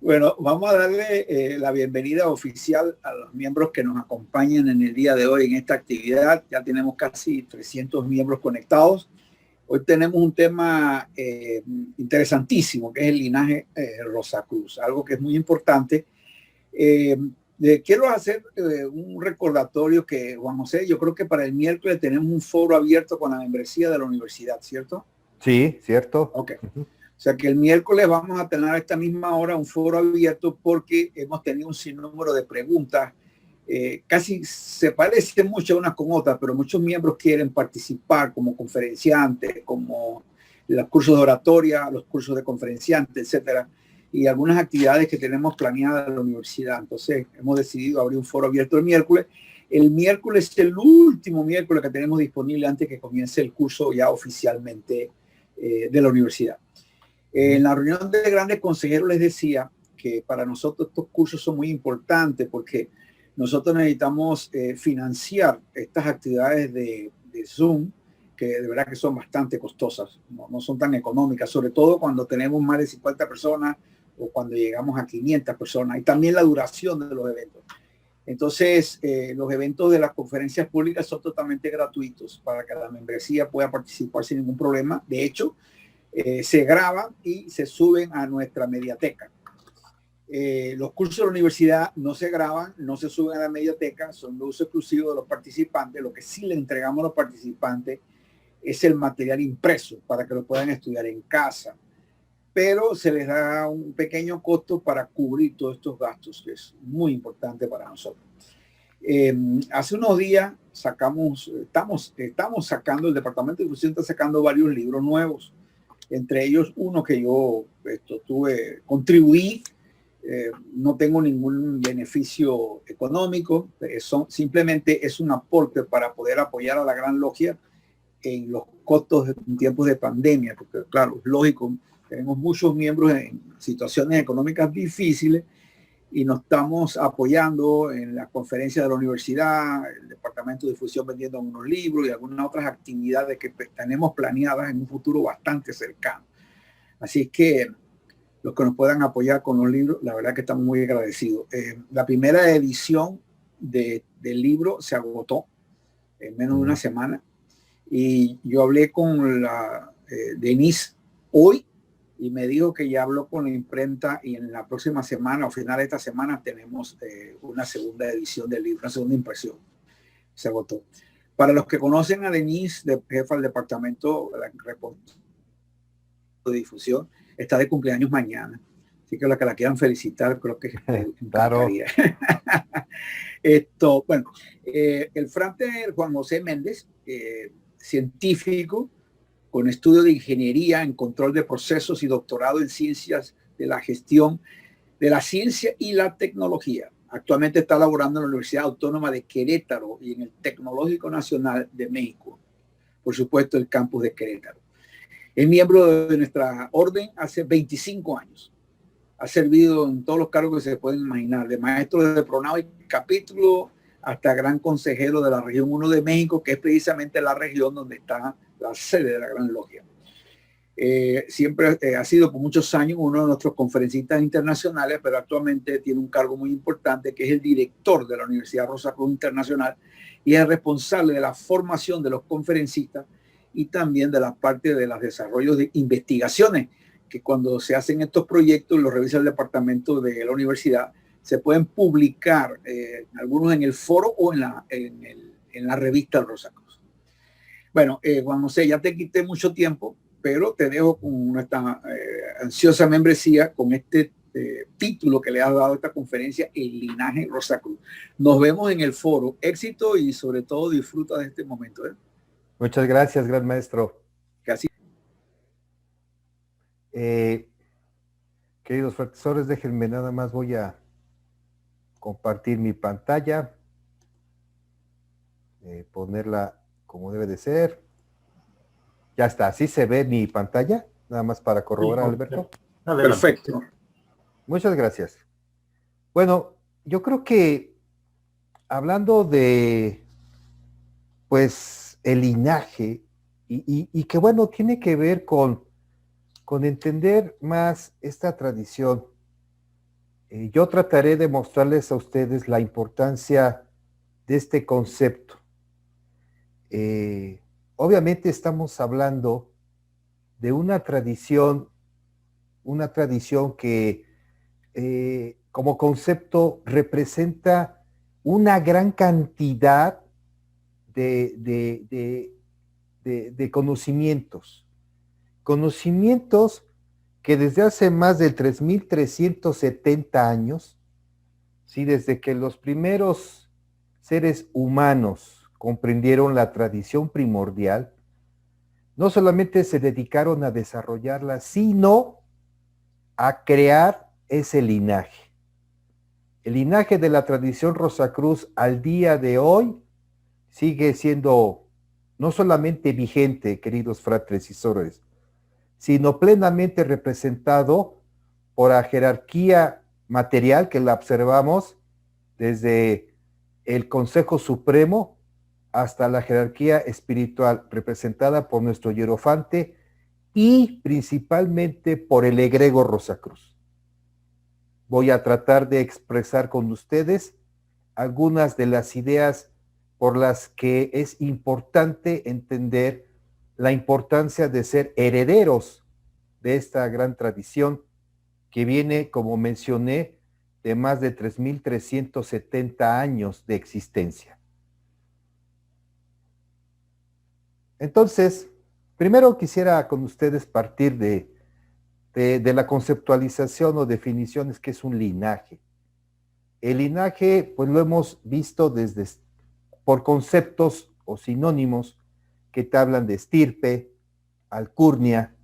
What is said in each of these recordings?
Bueno, vamos a darle la bienvenida oficial a los miembros que nos acompañan en el día de hoy en esta actividad. Ya tenemos casi 300 miembros conectados. Hoy tenemos un tema interesantísimo, que es el linaje Rosacruz, algo que es muy importante. Quiero hacer un recordatorio que, Juan José, yo creo que para el miércoles tenemos un foro abierto con la membresía de la universidad, ¿cierto? Sí, cierto. Ok. O sea que el miércoles vamos a tener a esta misma hora un foro abierto porque hemos tenido un sinnúmero de preguntas. Casi se parecen mucho unas con otras, pero muchos miembros quieren participar como conferenciantes, como los cursos de oratoria, los cursos de conferenciantes, etcétera, y algunas actividades que tenemos planeadas en la universidad. Entonces hemos decidido abrir un foro abierto el miércoles. El miércoles es el último miércoles que tenemos disponible antes que comience el curso ya oficialmente de la universidad. En la reunión de grandes consejeros les decía que para nosotros estos cursos son muy importantes porque nosotros necesitamos financiar estas actividades de Zoom, que de verdad que son bastante costosas, no son tan económicas, sobre todo cuando tenemos más de 50 personas o cuando llegamos a 500 personas, y también la duración de los eventos. Entonces, los eventos de las conferencias públicas son totalmente gratuitos para que la membresía pueda participar sin ningún problema. De hecho, se graban y se suben a nuestra mediateca. Los cursos de la universidad no se graban, no se suben a la mediateca, son de uso exclusivo de los participantes. Lo que sí le entregamos a los participantes es el material impreso para que lo puedan estudiar en casa, pero se les da un pequeño costo para cubrir todos estos gastos, que es muy importante para nosotros. Hace unos días estamos sacando, el Departamento de Difusión está sacando varios libros nuevos, entre ellos uno que yo contribuí. No tengo ningún beneficio económico, simplemente es un aporte para poder apoyar a la Gran Logia en los costos en tiempos de pandemia, porque claro, es lógico, tenemos muchos miembros en situaciones económicas difíciles y nos estamos apoyando en la conferencia de la universidad, el Departamento de Difusión vendiendo unos libros y algunas otras actividades que tenemos planeadas en un futuro bastante cercano. Así que los que nos puedan apoyar con los libros, la verdad que estamos muy agradecidos. La primera edición del libro se agotó en menos de una semana y yo hablé con la Denise hoy y me dijo que ya habló con la imprenta y en la próxima semana o final de esta semana tenemos una segunda edición del libro, una segunda impresión. Se agotó. Para los que conocen a Denise, jefa del departamento de difusión, está de cumpleaños mañana. Así que los que la quieran felicitar, creo que claro. Bueno, el frate Juan José Méndez, científico con estudio de ingeniería en control de procesos y doctorado en ciencias de la gestión de la ciencia y la tecnología. Actualmente está laborando en la Universidad Autónoma de Querétaro y en el Tecnológico Nacional de México. Por supuesto, el campus de Querétaro. Es miembro de nuestra orden hace 25 años. Ha servido en todos los cargos que se pueden imaginar, de maestro de Pronao y capítulo hasta gran consejero de la región 1 de México, que es precisamente la región donde está la sede de la Gran Logia. Siempre ha sido por muchos años uno de nuestros conferencistas internacionales, pero actualmente tiene un cargo muy importante que es el director de la Universidad Rosacruz Internacional y es responsable de la formación de los conferencistas y también de la parte de los desarrollos de investigaciones, que cuando se hacen estos proyectos, los revisa el departamento de la universidad, se pueden publicar algunos en el foro o en la revista Rosacruz. Bueno, Juan José, ya te quité mucho tiempo, pero te dejo con nuestra ansiosa membresía con este título que le has dado a esta conferencia, El Linaje Rosacruz. Nos vemos en el foro. Éxito y sobre todo disfruta de este momento. Muchas gracias, gran maestro. Casi. Queridos profesores, déjenme nada más, voy a compartir mi pantalla, ponerla como debe de ser. Ya está, ¿así se ve mi pantalla? Nada más para corroborar, sí, Alberto. Perfecto. Muchas gracias. Bueno, yo creo que hablando de, pues, el linaje, y que bueno, tiene que ver con entender más esta tradición yo trataré de mostrarles a ustedes la importancia de este concepto. Obviamente estamos hablando de una tradición que como concepto representa una gran cantidad de conocimientos que desde hace más de 3.370 años, ¿sí? Desde que los primeros seres humanos comprendieron la tradición primordial, no solamente se dedicaron a desarrollarla, sino a crear ese linaje. El linaje de la tradición Rosacruz al día de hoy sigue siendo no solamente vigente, queridos fratres y sorores, sino plenamente representado por la jerarquía material que la observamos desde el Consejo Supremo hasta la jerarquía espiritual representada por nuestro hierofante y principalmente por el egregor Rosacruz. Voy a tratar de expresar con ustedes algunas de las ideas por las que es importante entender la importancia de ser herederos de esta gran tradición que viene, como mencioné, de más de 3.370 años de existencia. Entonces, primero quisiera con ustedes partir de la conceptualización o definiciones que es un linaje. El linaje, pues lo hemos visto por conceptos o sinónimos que te hablan de estirpe, alcurnia,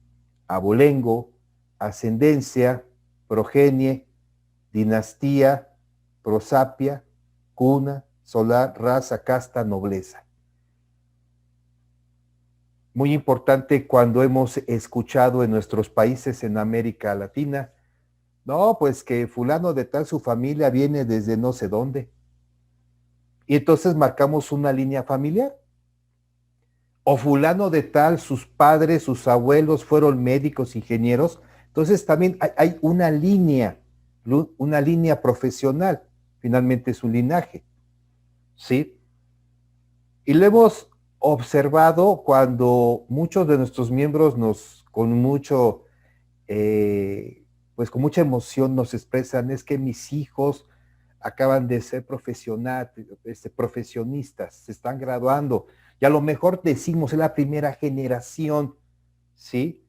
abolengo, ascendencia, progenie, dinastía, prosapia, cuna, solar, raza, casta, nobleza. Muy importante cuando hemos escuchado en nuestros países en América Latina, no, pues que fulano de tal, su familia viene desde no sé dónde. Y entonces marcamos una línea familiar. O fulano de tal, sus padres, sus abuelos fueron médicos, ingenieros. Entonces también hay una línea profesional, finalmente su linaje. ¿Sí? Y lo hemos observado cuando muchos de nuestros miembros con mucha emoción nos expresan, es que mis hijos acaban de ser profesionistas, se están graduando, y a lo mejor decimos, es la primera generación, ¿sí?,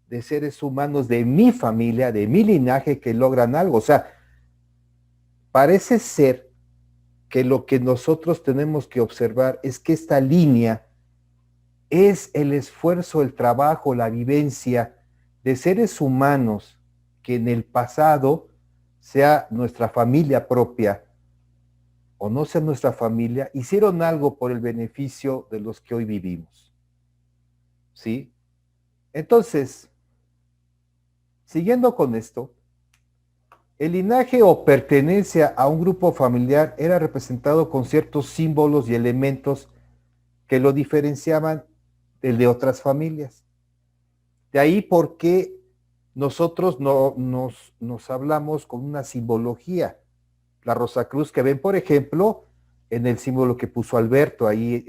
de seres humanos de mi familia, de mi linaje, que logran algo. O sea, parece ser que lo que nosotros tenemos que observar es que esta línea es el esfuerzo, el trabajo, la vivencia de seres humanos que en el pasado, sea nuestra familia propia o no sea nuestra familia, hicieron algo por el beneficio de los que hoy vivimos. ¿Sí? Entonces, siguiendo con esto, el linaje o pertenencia a un grupo familiar era representado con ciertos símbolos y elementos que lo diferenciaban del de otras familias. De ahí por qué nosotros nos hablamos con una simbología. La Rosacruz que ven, por ejemplo, en el símbolo que puso Alberto ahí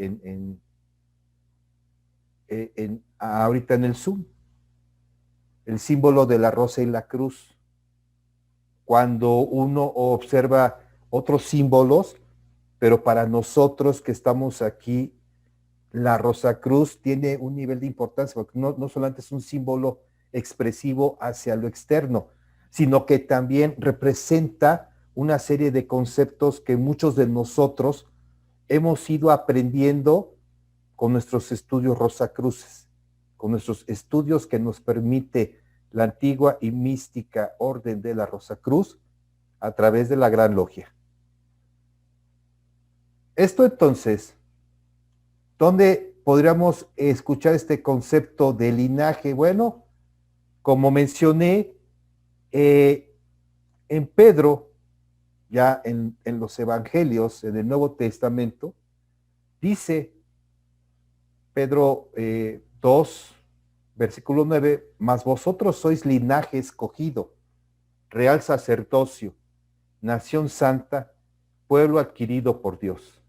ahorita en el Zoom. El símbolo de la rosa y la cruz. Cuando uno observa otros símbolos, pero para nosotros que estamos aquí, la Rosacruz tiene un nivel de importancia, porque no solamente es un símbolo expresivo hacia lo externo, sino que también representa una serie de conceptos que muchos de nosotros hemos ido aprendiendo con nuestros estudios Rosacruces, con nuestros estudios que nos permite la antigua y mística orden de la Rosacruz a través de la Gran Logia. Esto entonces, ¿dónde podríamos escuchar este concepto de linaje? Bueno, como mencioné, en Pedro, ya en los evangelios, en el Nuevo Testamento, dice Pedro 2, versículo 9, mas vosotros sois linaje escogido, real sacerdocio, nación santa, pueblo adquirido por Dios.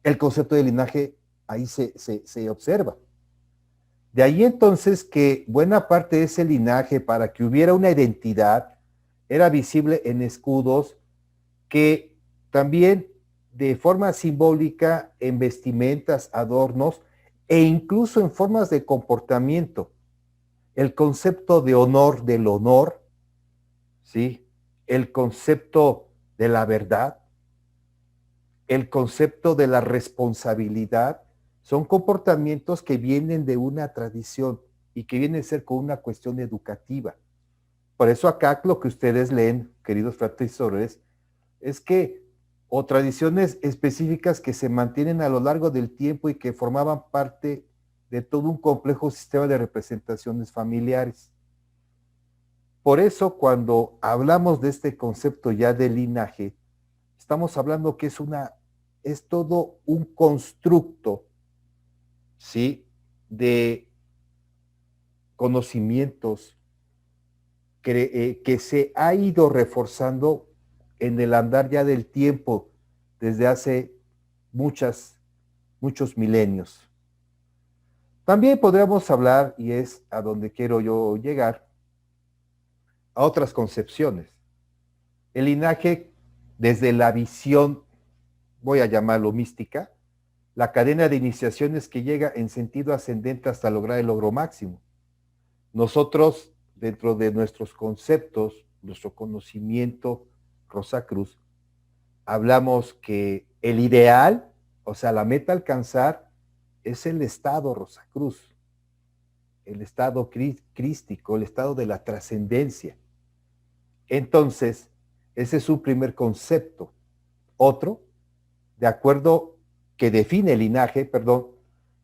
El concepto de linaje ahí se observa. De ahí entonces que buena parte de ese linaje, para que hubiera una identidad, era visible en escudos, que también de forma simbólica en vestimentas, adornos e incluso en formas de comportamiento. El concepto de honor, del honor, ¿sí? El concepto de la verdad, el concepto de la responsabilidad, son comportamientos que vienen de una tradición y que vienen a ser con una cuestión educativa. Por eso acá lo que ustedes leen, queridos fratres y sorores, es que, o tradiciones específicas que se mantienen a lo largo del tiempo y que formaban parte de todo un complejo sistema de representaciones familiares. Por eso, cuando hablamos de este concepto ya de linaje, estamos hablando que es todo un constructo, ¿sí?, de conocimientos que se ha ido reforzando en el andar ya del tiempo desde hace muchos milenios. También podríamos hablar, y es a donde quiero yo llegar, a otras concepciones. El linaje, desde la visión, voy a llamarlo mística, la cadena de iniciaciones que llega en sentido ascendente hasta lograr el logro máximo. Nosotros, dentro de nuestros conceptos, nuestro conocimiento Rosacruz, hablamos que el ideal, o sea, la meta a alcanzar, es el estado Rosacruz, el estado crístico, el estado de la trascendencia. Entonces, ese es su primer concepto. Otro, de acuerdo, que define el linaje,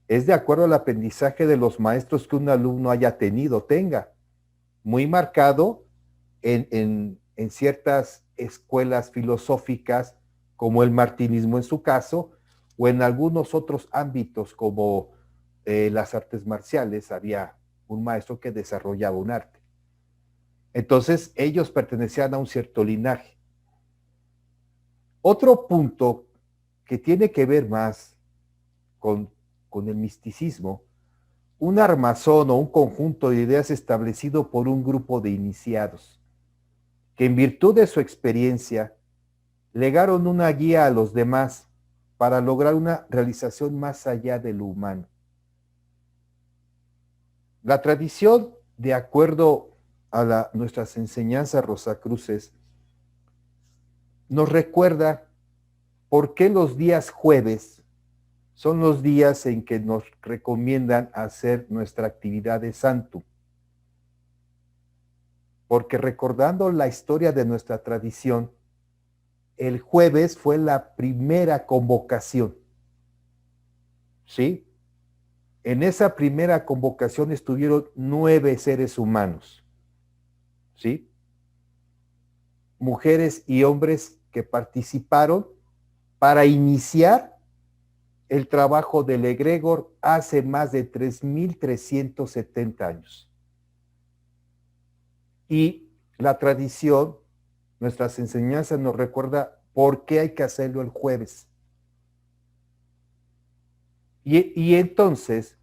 es de acuerdo al aprendizaje de los maestros que un alumno haya tenido, tenga, muy marcado en ciertas escuelas filosóficas, como el martinismo en su caso, o en algunos otros ámbitos como las artes marciales. Había un maestro que desarrollaba un arte. Entonces, ellos pertenecían a un cierto linaje. Otro punto que tiene que ver más con el misticismo, un armazón o un conjunto de ideas establecido por un grupo de iniciados, que en virtud de su experiencia legaron una guía a los demás para lograr una realización más allá de lo humano. La tradición, de acuerdo a nuestras enseñanzas rosacruces, nos recuerda por qué los días jueves son los días en que nos recomiendan hacer nuestra actividad de santo. Porque recordando la historia de nuestra tradición, el jueves fue la primera convocación, ¿sí? En esa primera convocación estuvieron 9 seres humanos, ¿sí? Mujeres y hombres que participaron para iniciar el trabajo del egregor hace más de 3,370 años. Y la tradición, nuestras enseñanzas nos recuerda por qué hay que hacerlo el jueves. Y entonces,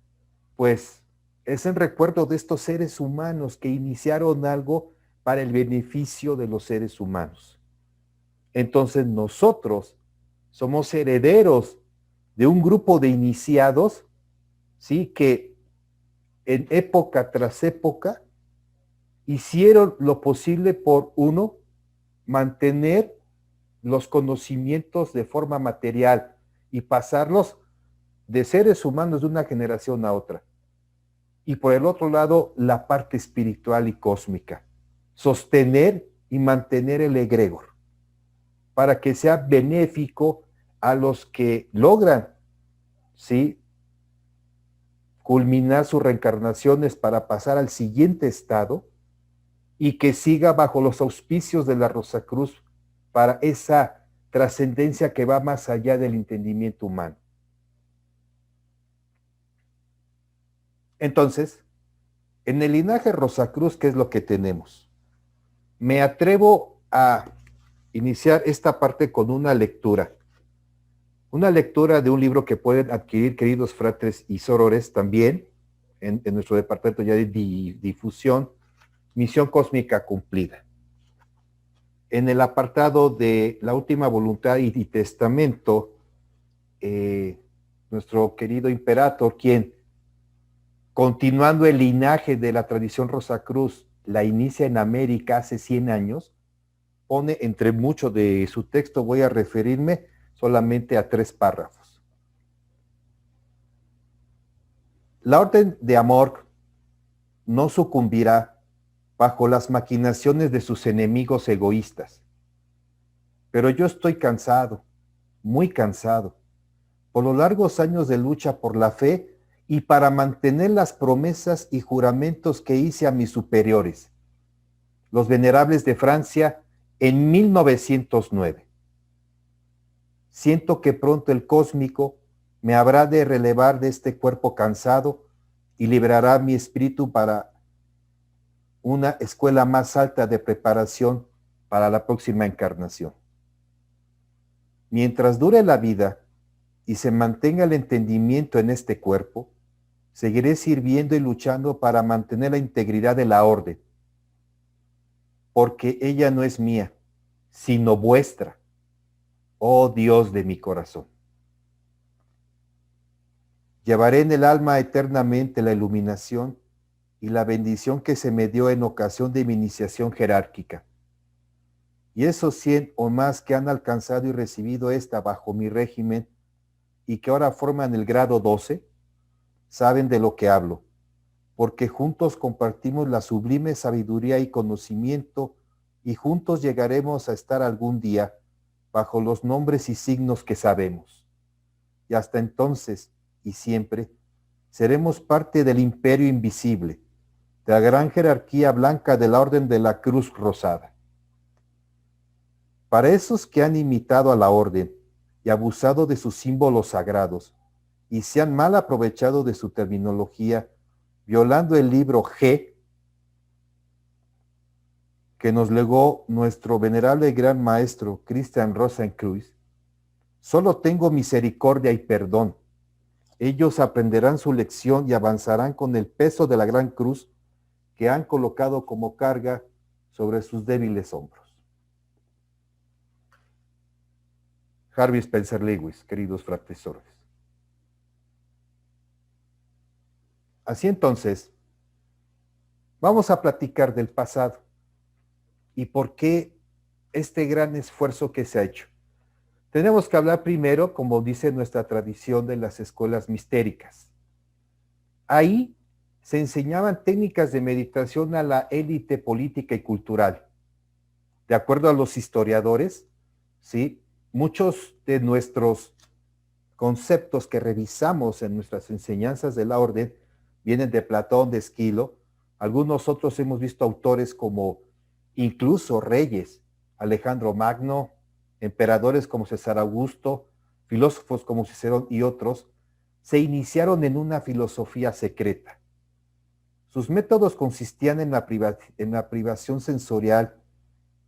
pues, es en recuerdo de estos seres humanos que iniciaron algo para el beneficio de los seres humanos. Entonces nosotros somos herederos de un grupo de iniciados, ¿sí?, que en época tras época hicieron lo posible por, uno, mantener los conocimientos de forma material y pasarlos de seres humanos de una generación a otra. Y por el otro lado, la parte espiritual y cósmica. Sostener y mantener el egregor para que sea benéfico a los que logran, ¿sí?, culminar sus reencarnaciones para pasar al siguiente estado y que siga bajo los auspicios de la Rosacruz para esa trascendencia que va más allá del entendimiento humano. Entonces, en el linaje Rosacruz, ¿qué es lo que tenemos? Me atrevo a iniciar esta parte con una lectura. Una lectura de un libro que pueden adquirir, queridos fratres y sorores, también en nuestro departamento ya de difusión, Misión Cósmica Cumplida. En el apartado de La Última Voluntad y Testamento, nuestro querido Imperator, quien, continuando el linaje de la tradición Rosacruz, la inicia en América hace 100 años, pone entre mucho de su texto, voy a referirme solamente a 3 párrafos. La Orden de Amor no sucumbirá bajo las maquinaciones de sus enemigos egoístas. Pero yo estoy cansado, muy cansado, por los largos años de lucha por la fe y para mantener las promesas y juramentos que hice a mis superiores, los venerables de Francia, en 1909. Siento que pronto el cósmico me habrá de relevar de este cuerpo cansado y liberará mi espíritu para una escuela más alta de preparación para la próxima encarnación. Mientras dure la vida y se mantenga el entendimiento en este cuerpo, seguiré sirviendo y luchando para mantener la integridad de la orden, porque ella no es mía, sino vuestra, oh Dios de mi corazón. Llevaré en el alma eternamente la iluminación y la bendición que se me dio en ocasión de mi iniciación jerárquica. Y esos 100 o más que han alcanzado y recibido esta bajo mi régimen y que ahora forman el grado 12, saben de lo que hablo, porque juntos compartimos la sublime sabiduría y conocimiento y juntos llegaremos a estar algún día bajo los nombres y signos que sabemos. Y hasta entonces y siempre seremos parte del imperio invisible, de la gran jerarquía blanca de la Orden de la Cruz Rosada. Para esos que han imitado a la Orden y abusado de sus símbolos sagrados y se han mal aprovechado de su terminología, violando el libro G que nos legó nuestro venerable gran maestro Christian Rosenkreuz, solo tengo misericordia y perdón. Ellos aprenderán su lección y avanzarán con el peso de la gran cruz que han colocado como carga sobre sus débiles hombros. Harvey Spencer Lewis, queridos fratesores. Así entonces, vamos a platicar del pasado y por qué este gran esfuerzo que se ha hecho. Tenemos que hablar primero, como dice nuestra tradición, de las escuelas mistéricas. Ahí se enseñaban técnicas de meditación a la élite política y cultural. De acuerdo a los historiadores, ¿sí?, muchos de nuestros conceptos que revisamos en nuestras enseñanzas de la orden vienen de Platón, de Esquilo. Algunos otros hemos visto autores como incluso reyes, Alejandro Magno, emperadores como César Augusto, filósofos como Cicerón y otros, se iniciaron en una filosofía secreta. Sus métodos consistían en la privación sensorial,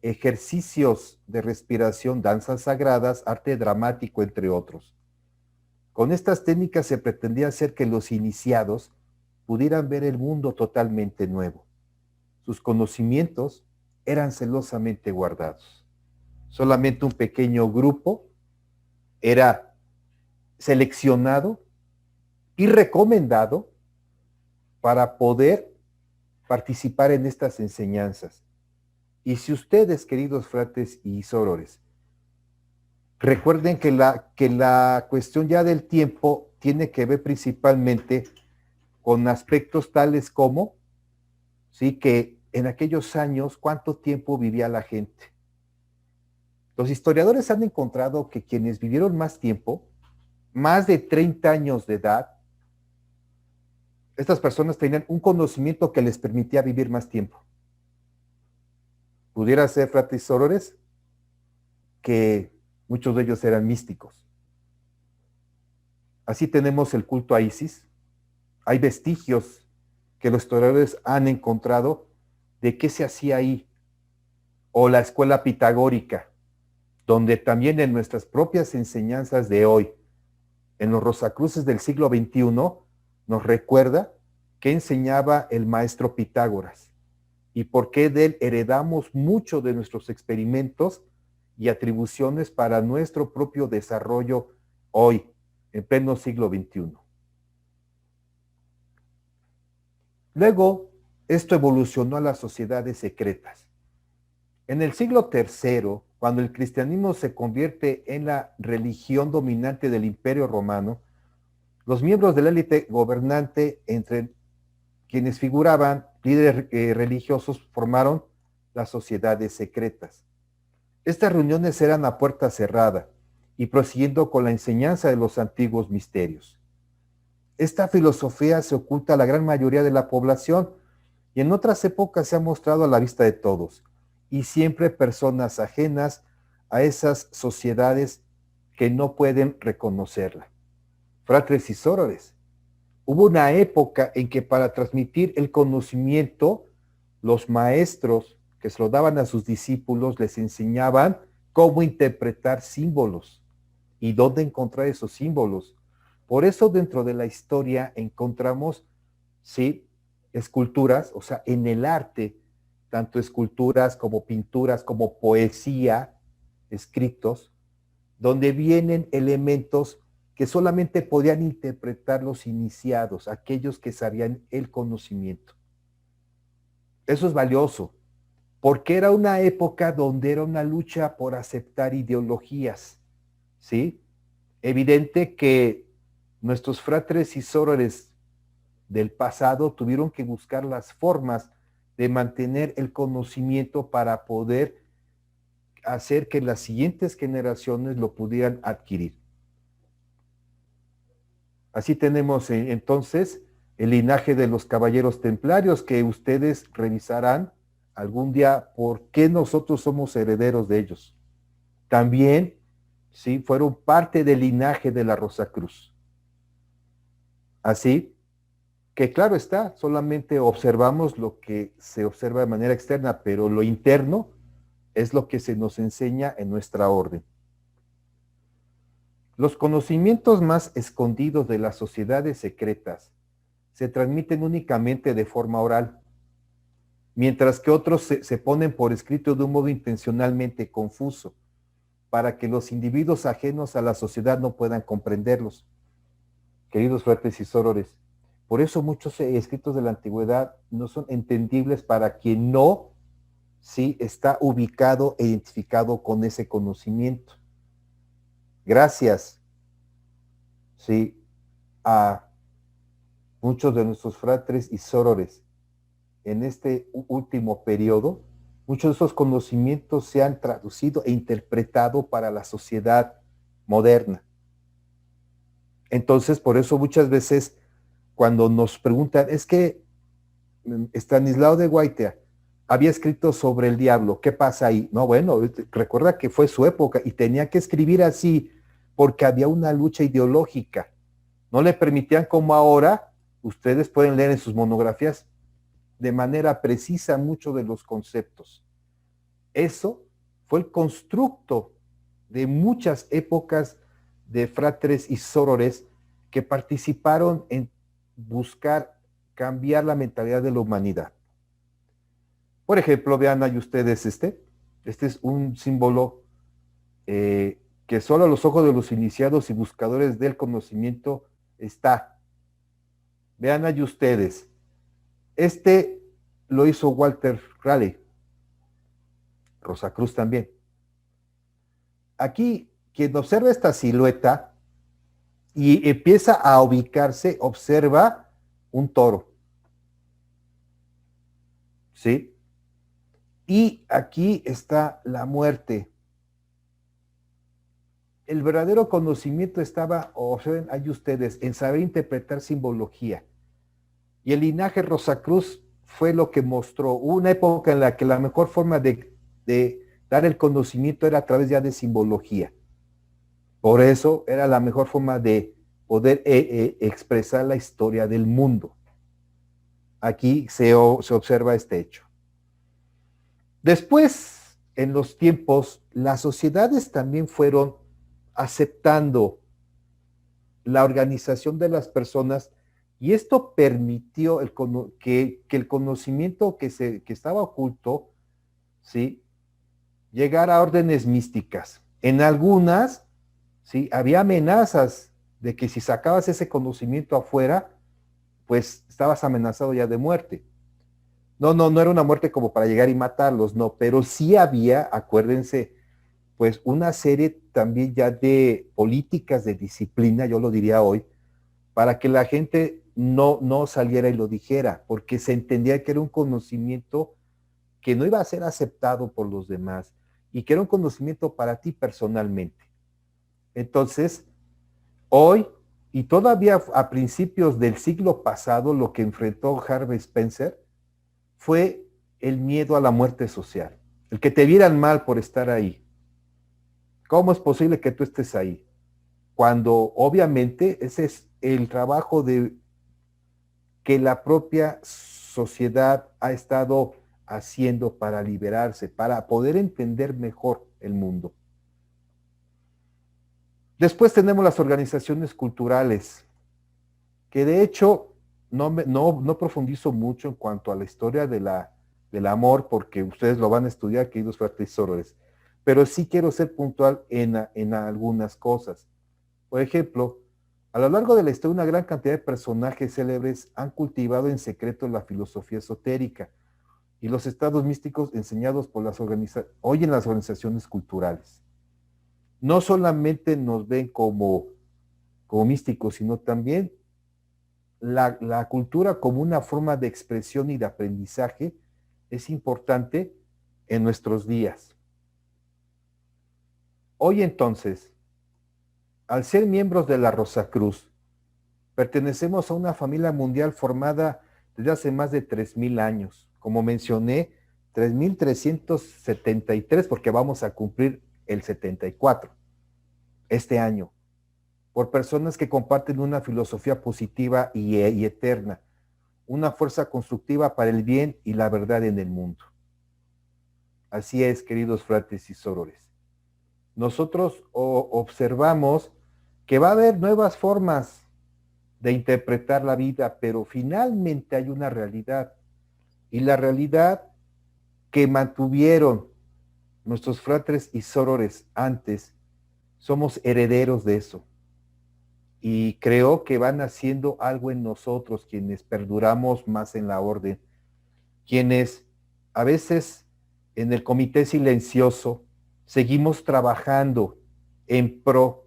ejercicios de respiración, danzas sagradas, arte dramático, entre otros. Con estas técnicas se pretendía hacer que los iniciados pudieran ver el mundo totalmente nuevo. Sus conocimientos eran celosamente guardados. Solamente un pequeño grupo era seleccionado y recomendado para poder participar en estas enseñanzas. Y si ustedes, queridos fratres y sorores, recuerden que la cuestión ya del tiempo tiene que ver principalmente con aspectos tales como, sí, que en aquellos años, ¿cuánto tiempo vivía la gente? Los historiadores han encontrado que quienes vivieron más tiempo, más de 30 años de edad, estas personas tenían un conocimiento que les permitía vivir más tiempo. Pudiera ser, fratres y sorores, que muchos de ellos eran místicos. Así tenemos el culto a Isis. Hay vestigios que los historiadores han encontrado de qué se hacía ahí. O la escuela pitagórica, donde también en nuestras propias enseñanzas de hoy, en los Rosacruces del siglo XXI, nos recuerda qué enseñaba el maestro Pitágoras y por qué de él heredamos mucho de nuestros experimentos y atribuciones para nuestro propio desarrollo hoy, en pleno siglo XXI. Luego, esto evolucionó a las sociedades secretas. En el siglo III, cuando el cristianismo se convierte en la religión dominante del Imperio Romano, los miembros de la élite gobernante, entre quienes figuraban líderes religiosos, formaron las sociedades secretas. Estas reuniones eran a puerta cerrada y prosiguiendo con la enseñanza de los antiguos misterios. Esta filosofía se oculta a la gran mayoría de la población y en otras épocas se ha mostrado a la vista de todos, y siempre personas ajenas a esas sociedades que no pueden reconocerla. Fratres y sorores, hubo una época en que para transmitir el conocimiento, los maestros que se lo daban a sus discípulos les enseñaban cómo interpretar símbolos y dónde encontrar esos símbolos. Por eso dentro de la historia encontramos, sí, esculturas, o sea, en el arte, tanto esculturas como pinturas, como poesía, escritos, donde vienen elementos que solamente podían interpretar los iniciados, aquellos que sabían el conocimiento. Eso es valioso, porque era una época donde era una lucha por aceptar ideologías, ¿sí? Evidente que nuestros fratres y sorores del pasado tuvieron que buscar las formas de mantener el conocimiento para poder hacer que las siguientes generaciones lo pudieran adquirir. Así tenemos entonces el linaje de los caballeros templarios, que ustedes revisarán algún día por qué nosotros somos herederos de ellos. También, sí, fueron parte del linaje de la Rosacruz. Así que claro está, solamente observamos lo que se observa de manera externa, pero lo interno es lo que se nos enseña en nuestra orden. Los conocimientos más escondidos de las sociedades secretas se transmiten únicamente de forma oral, mientras que otros se ponen por escrito de un modo intencionalmente confuso, para que los individuos ajenos a la sociedad no puedan comprenderlos. Queridos fratres y sorores, por eso muchos escritos de la antigüedad no son entendibles para quien no está ubicado e identificado con ese conocimiento. Gracias a muchos de nuestros fratres y sorores en este último periodo, muchos de esos conocimientos se han traducido e interpretado para la sociedad moderna. Entonces, por eso muchas veces cuando nos preguntan, es que Estanislao de Guaitea había escrito sobre el diablo, ¿qué pasa ahí? No, bueno, recuerda que fue su época y tenía que escribir así porque había una lucha ideológica. No le permitían, como ahora, ustedes pueden leer en sus monografías de manera precisa muchos de los conceptos. Eso fue el constructo de muchas épocas de fratres y sorores que participaron en buscar cambiar la mentalidad de la humanidad. Por ejemplo, vean ahí ustedes este es un símbolo que solo a los ojos de los iniciados y buscadores del conocimiento está. Vean ahí ustedes. Este lo hizo Walter Raleigh. Rosacruz también. Aquí, quien observa esta silueta y empieza a ubicarse, observa un toro. ¿Sí? Y aquí está la muerte. El verdadero conocimiento estaba, observen ahí ustedes, en saber interpretar simbología. Y el linaje Rosacruz fue lo que mostró una época en la que la mejor forma de dar el conocimiento era a través ya de simbología. Por eso era la mejor forma de poder expresar la historia del mundo. Aquí se observa este hecho. Después en los tiempos, las sociedades también fueron aceptando la organización de las personas y esto permitió que el conocimiento que estaba oculto, ¿sí?, llegara a órdenes místicas. En algunas, ¿sí?, había amenazas de que si sacabas ese conocimiento afuera, pues estabas amenazado ya de muerte. No era una muerte como para llegar y matarlos, no, pero sí había, acuérdense, pues una serie también ya de políticas de disciplina, yo lo diría hoy, para que la gente no saliera y lo dijera, porque se entendía que era un conocimiento que no iba a ser aceptado por los demás y que era un conocimiento para ti personalmente. Entonces, hoy y todavía a principios del siglo pasado, lo que enfrentó Harvey Spencer fue el miedo a la muerte social, el que te vieran mal por estar ahí. ¿Cómo es posible que tú estés ahí? Cuando obviamente ese es el trabajo de que la propia sociedad ha estado haciendo para liberarse, para poder entender mejor el mundo. Después tenemos las organizaciones culturales, que de hecho no profundizo mucho en cuanto a la historia del amor, porque ustedes lo van a estudiar, queridos fratres y sorores, pero sí quiero ser puntual en algunas cosas. Por ejemplo, a lo largo de la historia, una gran cantidad de personajes célebres han cultivado en secreto la filosofía esotérica y los estados místicos enseñados por hoy en las organizaciones culturales. No solamente nos ven como místicos, sino también la cultura como una forma de expresión y de aprendizaje es importante en nuestros días. Hoy entonces, al ser miembros de la Rosacruz, pertenecemos a una familia mundial formada desde hace más de 3,000 años. Como mencioné, 3,373 porque vamos a cumplir el 74 este año, por personas que comparten una filosofía positiva y eterna, una fuerza constructiva para el bien y la verdad en el mundo. Así es, queridos fratres y sorores. Nosotros observamos que va a haber nuevas formas de interpretar la vida, pero finalmente hay una realidad. Y la realidad que mantuvieron nuestros fratres y sorores antes, somos herederos de eso. Y creo que van haciendo algo en nosotros, quienes perduramos más en la orden, quienes a veces en el comité silencioso seguimos trabajando en pro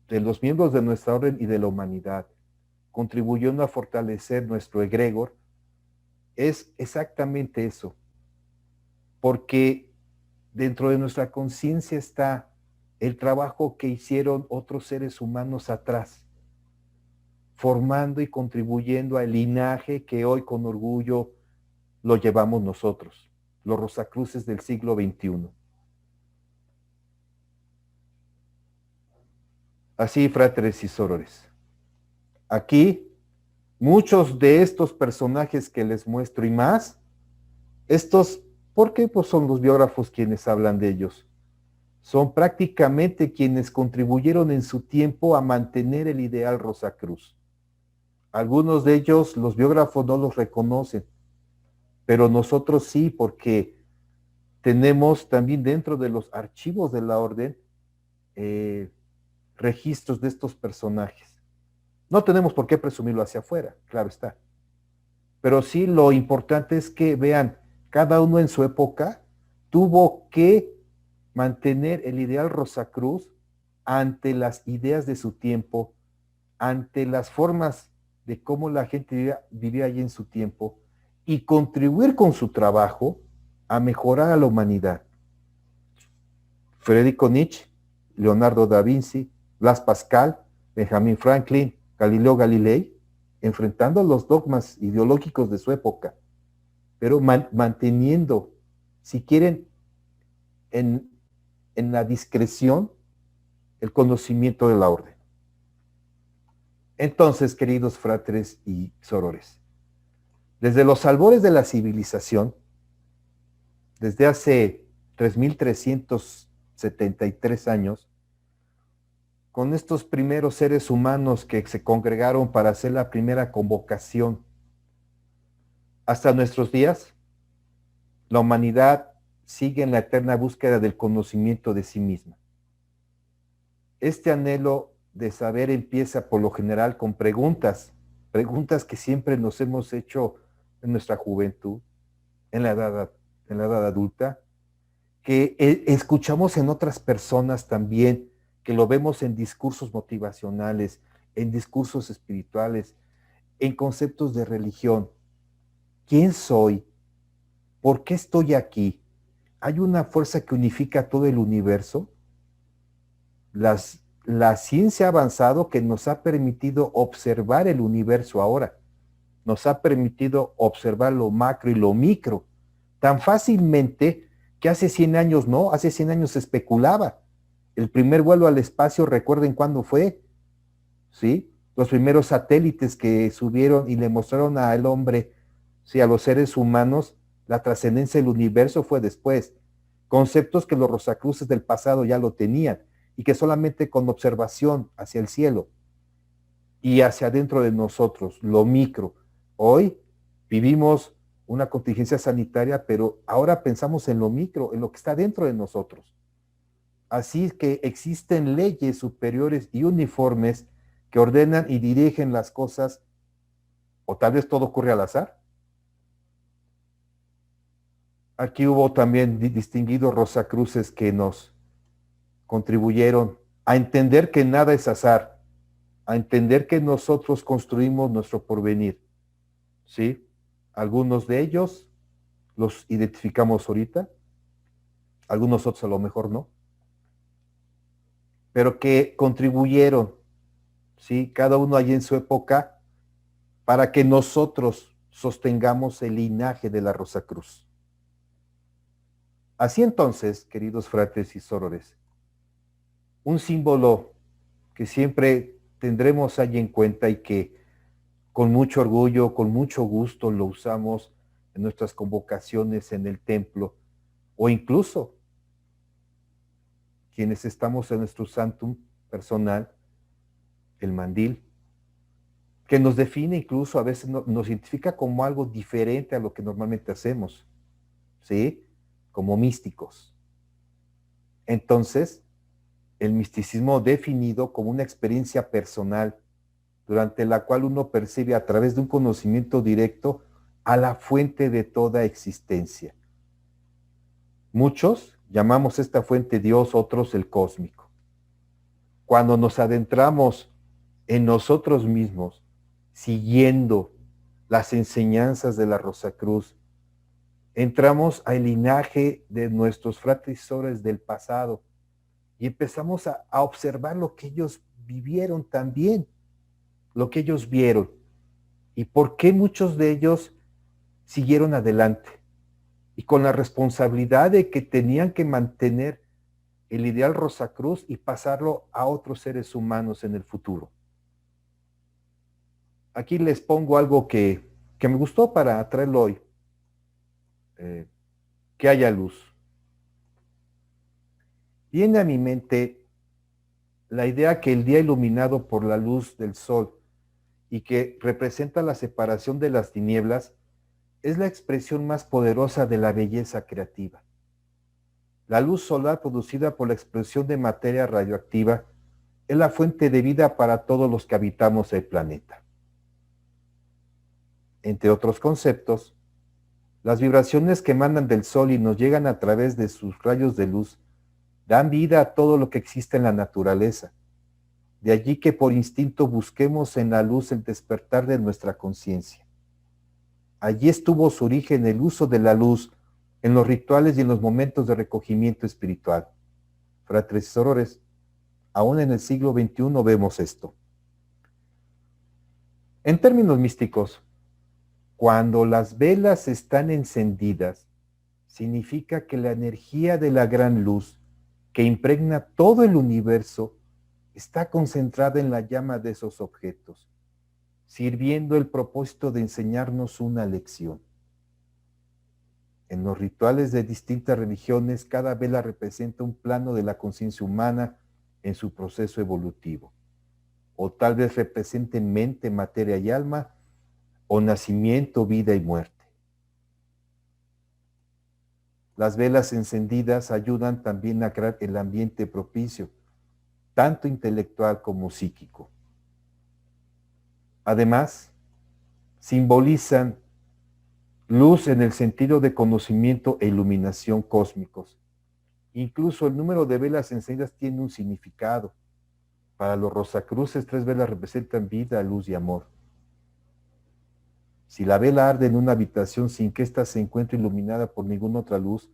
de los miembros de nuestra orden y de la humanidad, contribuyendo a fortalecer nuestro egregor, es exactamente eso, porque dentro de nuestra conciencia está el trabajo que hicieron otros seres humanos atrás, formando y contribuyendo al linaje que hoy con orgullo lo llevamos nosotros, los Rosacruces del siglo XXI. Así, fratres y sorores, aquí muchos de estos personajes que les muestro y más, ¿por qué? Pues son los biógrafos quienes hablan de ellos. Son prácticamente quienes contribuyeron en su tiempo a mantener el ideal Rosacruz. Algunos de ellos, los biógrafos no los reconocen, pero nosotros sí, porque tenemos también dentro de los archivos de la orden registros de estos personajes. No tenemos por qué presumirlo hacia afuera, claro está. Pero sí lo importante es que vean, cada uno en su época tuvo que mantener el ideal Rosacruz ante las ideas de su tiempo, ante las formas de cómo la gente vivía allí en su tiempo y contribuir con su trabajo a mejorar a la humanidad. Federico Nietzsche, Leonardo da Vinci, Blas Pascal, Benjamin Franklin, Galileo Galilei, enfrentando los dogmas ideológicos de su época, pero manteniendo, si quieren, en la discreción, el conocimiento de la orden. Entonces, queridos fratres y sorores, desde los albores de la civilización, desde hace 3,373 años, con estos primeros seres humanos que se congregaron para hacer la primera convocación. Hasta nuestros días, la humanidad sigue en la eterna búsqueda del conocimiento de sí misma. Este anhelo de saber empieza por lo general con preguntas que siempre nos hemos hecho en nuestra juventud, en la edad adulta, que escuchamos en otras personas también, que lo vemos en discursos motivacionales, en discursos espirituales, en conceptos de religión. ¿Quién soy? ¿Por qué estoy aquí? ¿Hay una fuerza que unifica todo el universo? La ciencia ha avanzado que nos ha permitido observar el universo ahora. Nos ha permitido observar lo macro y lo micro tan fácilmente que hace 100 años no, hace 100 años se especulaba. El primer vuelo al espacio, recuerden cuándo fue, ¿sí? Los primeros satélites que subieron y le mostraron al hombre, sí, a los seres humanos, la trascendencia del universo fue después. Conceptos que los Rosacruces del pasado ya lo tenían y que solamente con observación hacia el cielo y hacia adentro de nosotros, lo micro. Hoy vivimos una contingencia sanitaria, pero ahora pensamos en lo micro, en lo que está dentro de nosotros. Así que existen leyes superiores y uniformes que ordenan y dirigen las cosas, o tal vez todo ocurre al azar. Aquí hubo también distinguidos Rosacruces que nos contribuyeron a entender que nada es azar, a entender que nosotros construimos nuestro porvenir, ¿sí? Algunos de ellos los identificamos ahorita, algunos otros a lo mejor no, pero que contribuyeron, ¿sí? Cada uno allí en su época, para que nosotros sostengamos el linaje de la Rosacruz. Así entonces, queridos fratres y sorores, un símbolo que siempre tendremos allí en cuenta y que con mucho orgullo, con mucho gusto lo usamos en nuestras convocaciones en el templo, o incluso quienes estamos en nuestro santum personal, el mandil, que nos define incluso, a veces nos identifica como algo diferente a lo que normalmente hacemos, ¿sí? Como místicos. Entonces, el misticismo definido como una experiencia personal durante la cual uno percibe a través de un conocimiento directo a la fuente de toda existencia. Muchos llamamos esta fuente Dios, otros el cósmico. Cuando nos adentramos en nosotros mismos, siguiendo las enseñanzas de la Rosacruz, entramos al linaje de nuestros fratres del pasado y empezamos a observar lo que ellos vivieron también, lo que ellos vieron y por qué muchos de ellos siguieron adelante y con la responsabilidad de que tenían que mantener el ideal Rosacruz y pasarlo a otros seres humanos en el futuro. Aquí les pongo algo que me gustó para traerlo hoy. Que haya luz. Viene a mi mente la idea que el día iluminado por la luz del sol y que representa la separación de las tinieblas es la expresión más poderosa de la belleza creativa. La luz solar producida por la explosión de materia radioactiva es la fuente de vida para todos los que habitamos el planeta. Entre otros conceptos, las vibraciones que emanan del sol y nos llegan a través de sus rayos de luz dan vida a todo lo que existe en la naturaleza. De allí que por instinto busquemos en la luz el despertar de nuestra conciencia. Allí estuvo su origen el uso de la luz en los rituales y en los momentos de recogimiento espiritual. Fratres y sorores, aún en el siglo XXI vemos esto. En términos místicos, cuando las velas están encendidas, significa que la energía de la gran luz que impregna todo el universo está concentrada en la llama de esos objetos, sirviendo el propósito de enseñarnos una lección. En los rituales de distintas religiones, cada vela representa un plano de la conciencia humana en su proceso evolutivo. O tal vez represente mente, materia y alma, o nacimiento, vida y muerte. Las velas encendidas ayudan también a crear el ambiente propicio, tanto intelectual como psíquico. Además, simbolizan luz en el sentido de conocimiento e iluminación cósmicos. Incluso el número de velas encendidas tiene un significado. Para los Rosacruces, 3 velas representan vida, luz y amor. Si la vela arde en una habitación sin que ésta se encuentre iluminada por ninguna otra luz,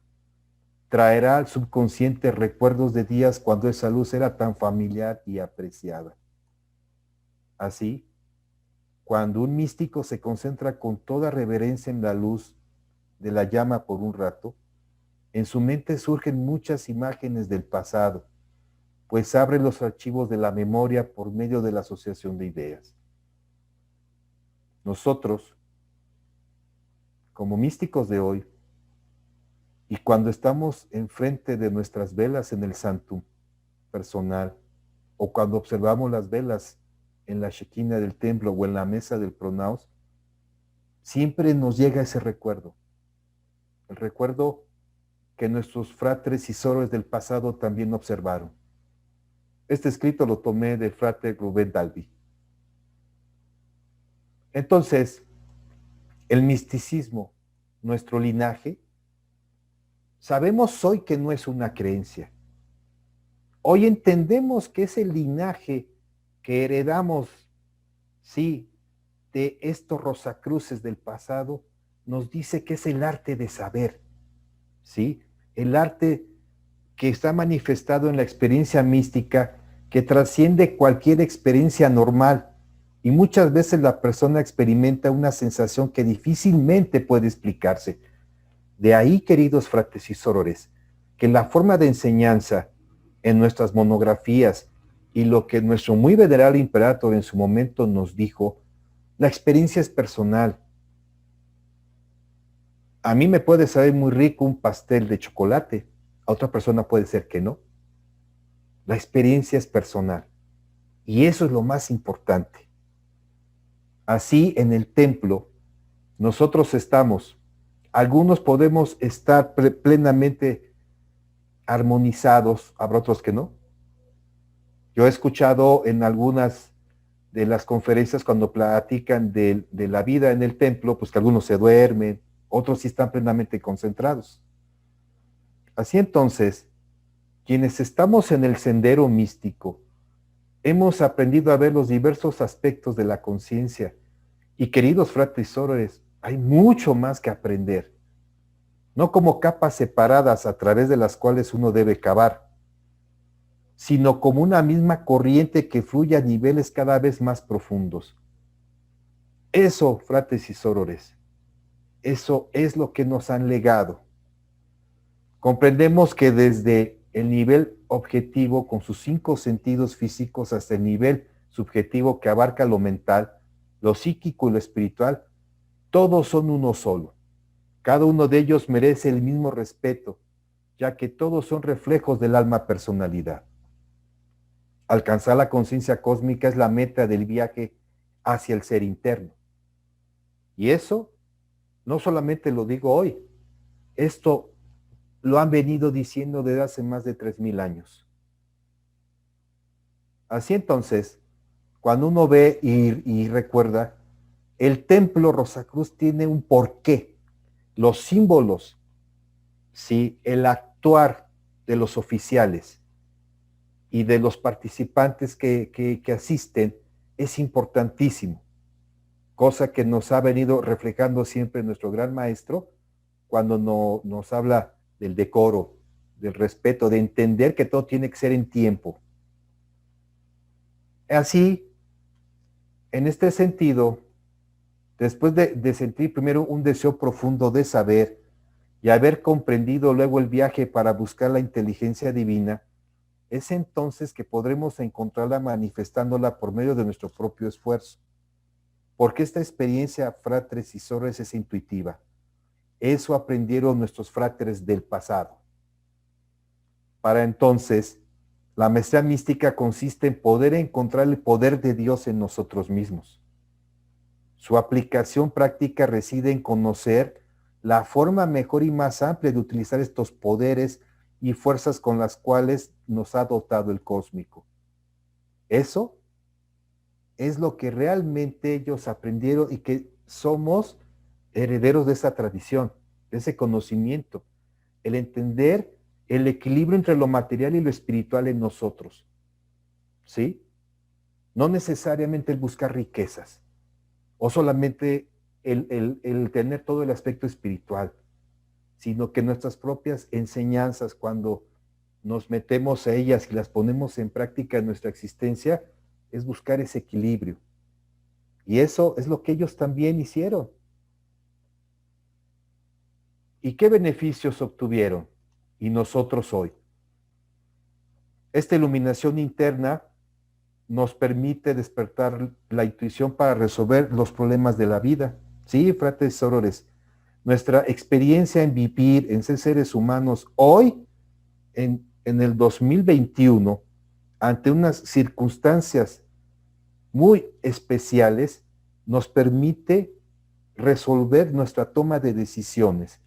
traerá al subconsciente recuerdos de días cuando esa luz era tan familiar y apreciada. Así, cuando un místico se concentra con toda reverencia en la luz de la llama por un rato, en su mente surgen muchas imágenes del pasado, pues abre los archivos de la memoria por medio de la asociación de ideas. Nosotros, como místicos de hoy, y cuando estamos enfrente de nuestras velas en el Santum personal, o cuando observamos las velas en la Shekinah del templo o en la mesa del Pronaos, siempre nos llega ese recuerdo. El recuerdo que nuestros fratres y sorores del pasado también observaron. Este escrito lo tomé del frate Rubén Dalby. Entonces, el misticismo, nuestro linaje, sabemos hoy que no es una creencia. Hoy entendemos que ese linaje que heredamos, sí, de estos Rosacruces del pasado, nos dice que es el arte de saber, ¿sí? El arte que está manifestado en la experiencia mística, que trasciende cualquier experiencia normal, y muchas veces la persona experimenta una sensación que difícilmente puede explicarse. De ahí, queridos fratres y sorores, que la forma de enseñanza en nuestras monografías y lo que nuestro muy venerable imperator en su momento nos dijo, la experiencia es personal. A mí me puede saber muy rico un pastel de chocolate, a otra persona puede ser que no. La experiencia es personal y eso es lo más importante. Así en el templo nosotros estamos, algunos podemos estar plenamente armonizados, habrá otros que no. Yo he escuchado en algunas de las conferencias cuando platican de la vida en el templo, pues que algunos se duermen, otros sí están plenamente concentrados. Así entonces, quienes estamos en el sendero místico, hemos aprendido a ver los diversos aspectos de la conciencia. Y queridos fratres y sorores, hay mucho más que aprender. No como capas separadas a través de las cuales uno debe cavar, sino como una misma corriente que fluye a niveles cada vez más profundos. Eso, fratres y sorores, eso es lo que nos han legado. Comprendemos que desde el nivel objetivo, con sus 5 sentidos físicos, hasta el nivel subjetivo que abarca lo mental, lo psíquico y lo espiritual, todos son uno solo. Cada uno de ellos merece el mismo respeto, ya que todos son reflejos del alma personalidad. Alcanzar la conciencia cósmica es la meta del viaje hacia el ser interno. Y eso no solamente lo digo hoy, esto lo han venido diciendo desde hace más de 3000 años. Así entonces, cuando uno ve y recuerda, el templo Rosacruz tiene un porqué. Los símbolos, ¿sí? El actuar de los oficiales y de los participantes que asisten es importantísimo, cosa que nos ha venido reflejando siempre nuestro gran maestro cuando nos habla del decoro, del respeto, de entender que todo tiene que ser en tiempo. Así, en este sentido, después de sentir primero un deseo profundo de saber y haber comprendido luego el viaje para buscar la inteligencia divina, es entonces que podremos encontrarla manifestándola por medio de nuestro propio esfuerzo. Porque esta experiencia, fratres y sorores, es intuitiva. Eso aprendieron nuestros fráteres del pasado. Para entonces, la maestría mística consiste en poder encontrar el poder de Dios en nosotros mismos. Su aplicación práctica reside en conocer la forma mejor y más amplia de utilizar estos poderes y fuerzas con las cuales nos ha dotado el cósmico. Eso es lo que realmente ellos aprendieron y que somos herederos de esa tradición, de ese conocimiento, el entender el equilibrio entre lo material y lo espiritual en nosotros, ¿sí? No necesariamente el buscar riquezas, o solamente el tener todo el aspecto espiritual, sino que nuestras propias enseñanzas, cuando nos metemos a ellas y las ponemos en práctica en nuestra existencia, es buscar ese equilibrio. Y eso es lo que ellos también hicieron. ¿Y qué beneficios obtuvieron? Y nosotros hoy. Esta iluminación interna nos permite despertar la intuición para resolver los problemas de la vida. Sí, fratres y sorores, nuestra experiencia en vivir, en ser seres humanos hoy, en el 2021, ante unas circunstancias muy especiales, nos permite resolver nuestra toma de decisiones,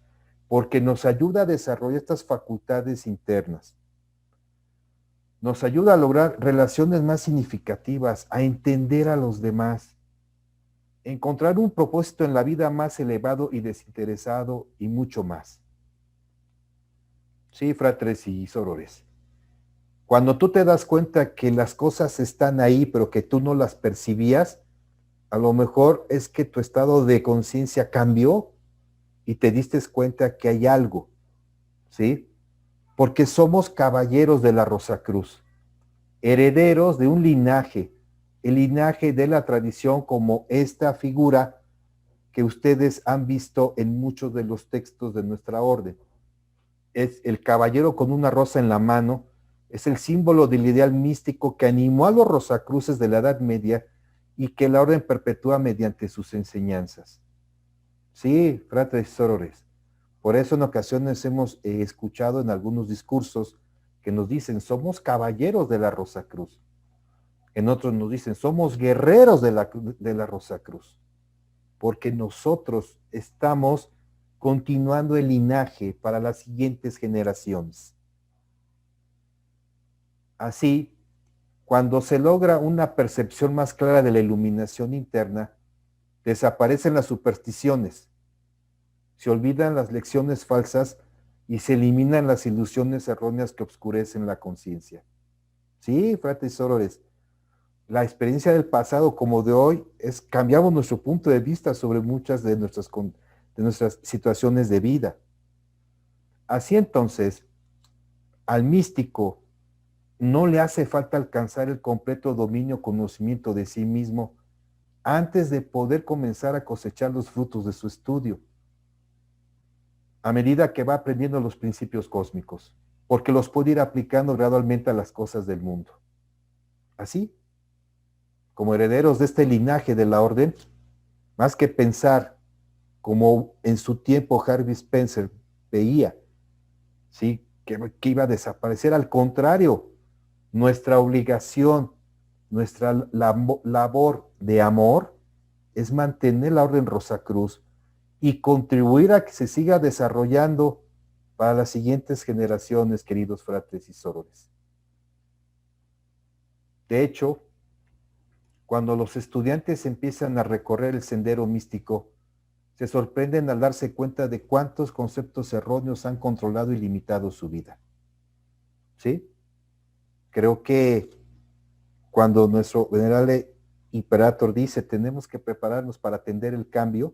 porque nos ayuda a desarrollar estas facultades internas. Nos ayuda a lograr relaciones más significativas, a entender a los demás, encontrar un propósito en la vida más elevado y desinteresado y mucho más. Sí, fratres y sorores. Cuando tú te das cuenta que las cosas están ahí, pero que tú no las percibías, a lo mejor es que tu estado de conciencia cambió y te diste cuenta que hay algo, ¿sí? Porque somos caballeros de la Rosacruz, herederos de un linaje, el linaje de la tradición, como esta figura que ustedes han visto en muchos de los textos de nuestra orden. Es el caballero con una rosa en la mano, es el símbolo del ideal místico que animó a los Rosacruces de la Edad Media y que la orden perpetúa mediante sus enseñanzas. Sí, fratres y sorores. Por eso en ocasiones hemos escuchado en algunos discursos que nos dicen, somos caballeros de la Rosacruz. En otros nos dicen, somos guerreros de la Rosacruz. Porque nosotros estamos continuando el linaje para las siguientes generaciones. Así, cuando se logra una percepción más clara de la iluminación interna, desaparecen las supersticiones, se olvidan las lecciones falsas y se eliminan las ilusiones erróneas que oscurecen la conciencia. Sí, fratres y sorores, la experiencia del pasado como de hoy cambiamos nuestro punto de vista sobre muchas de nuestras situaciones de vida. Así entonces, al místico no le hace falta alcanzar el completo dominio, conocimiento de sí mismo antes de poder comenzar a cosechar los frutos de su estudio, a medida que va aprendiendo los principios cósmicos, porque los puede ir aplicando gradualmente a las cosas del mundo. Así, como herederos de este linaje de la orden, más que pensar como en su tiempo Harvey Spencer veía, ¿sí? que iba a desaparecer. Al contrario, nuestra obligación, nuestra labor de amor es mantener la orden Rosacruz y contribuir a que se siga desarrollando para las siguientes generaciones, queridos fratres y sorores. De hecho, cuando los estudiantes empiezan a recorrer el sendero místico, se sorprenden al darse cuenta de cuántos conceptos erróneos han controlado y limitado su vida. ¿Sí? Creo que cuando nuestro venerable imperator dice tenemos que prepararnos para atender el cambio,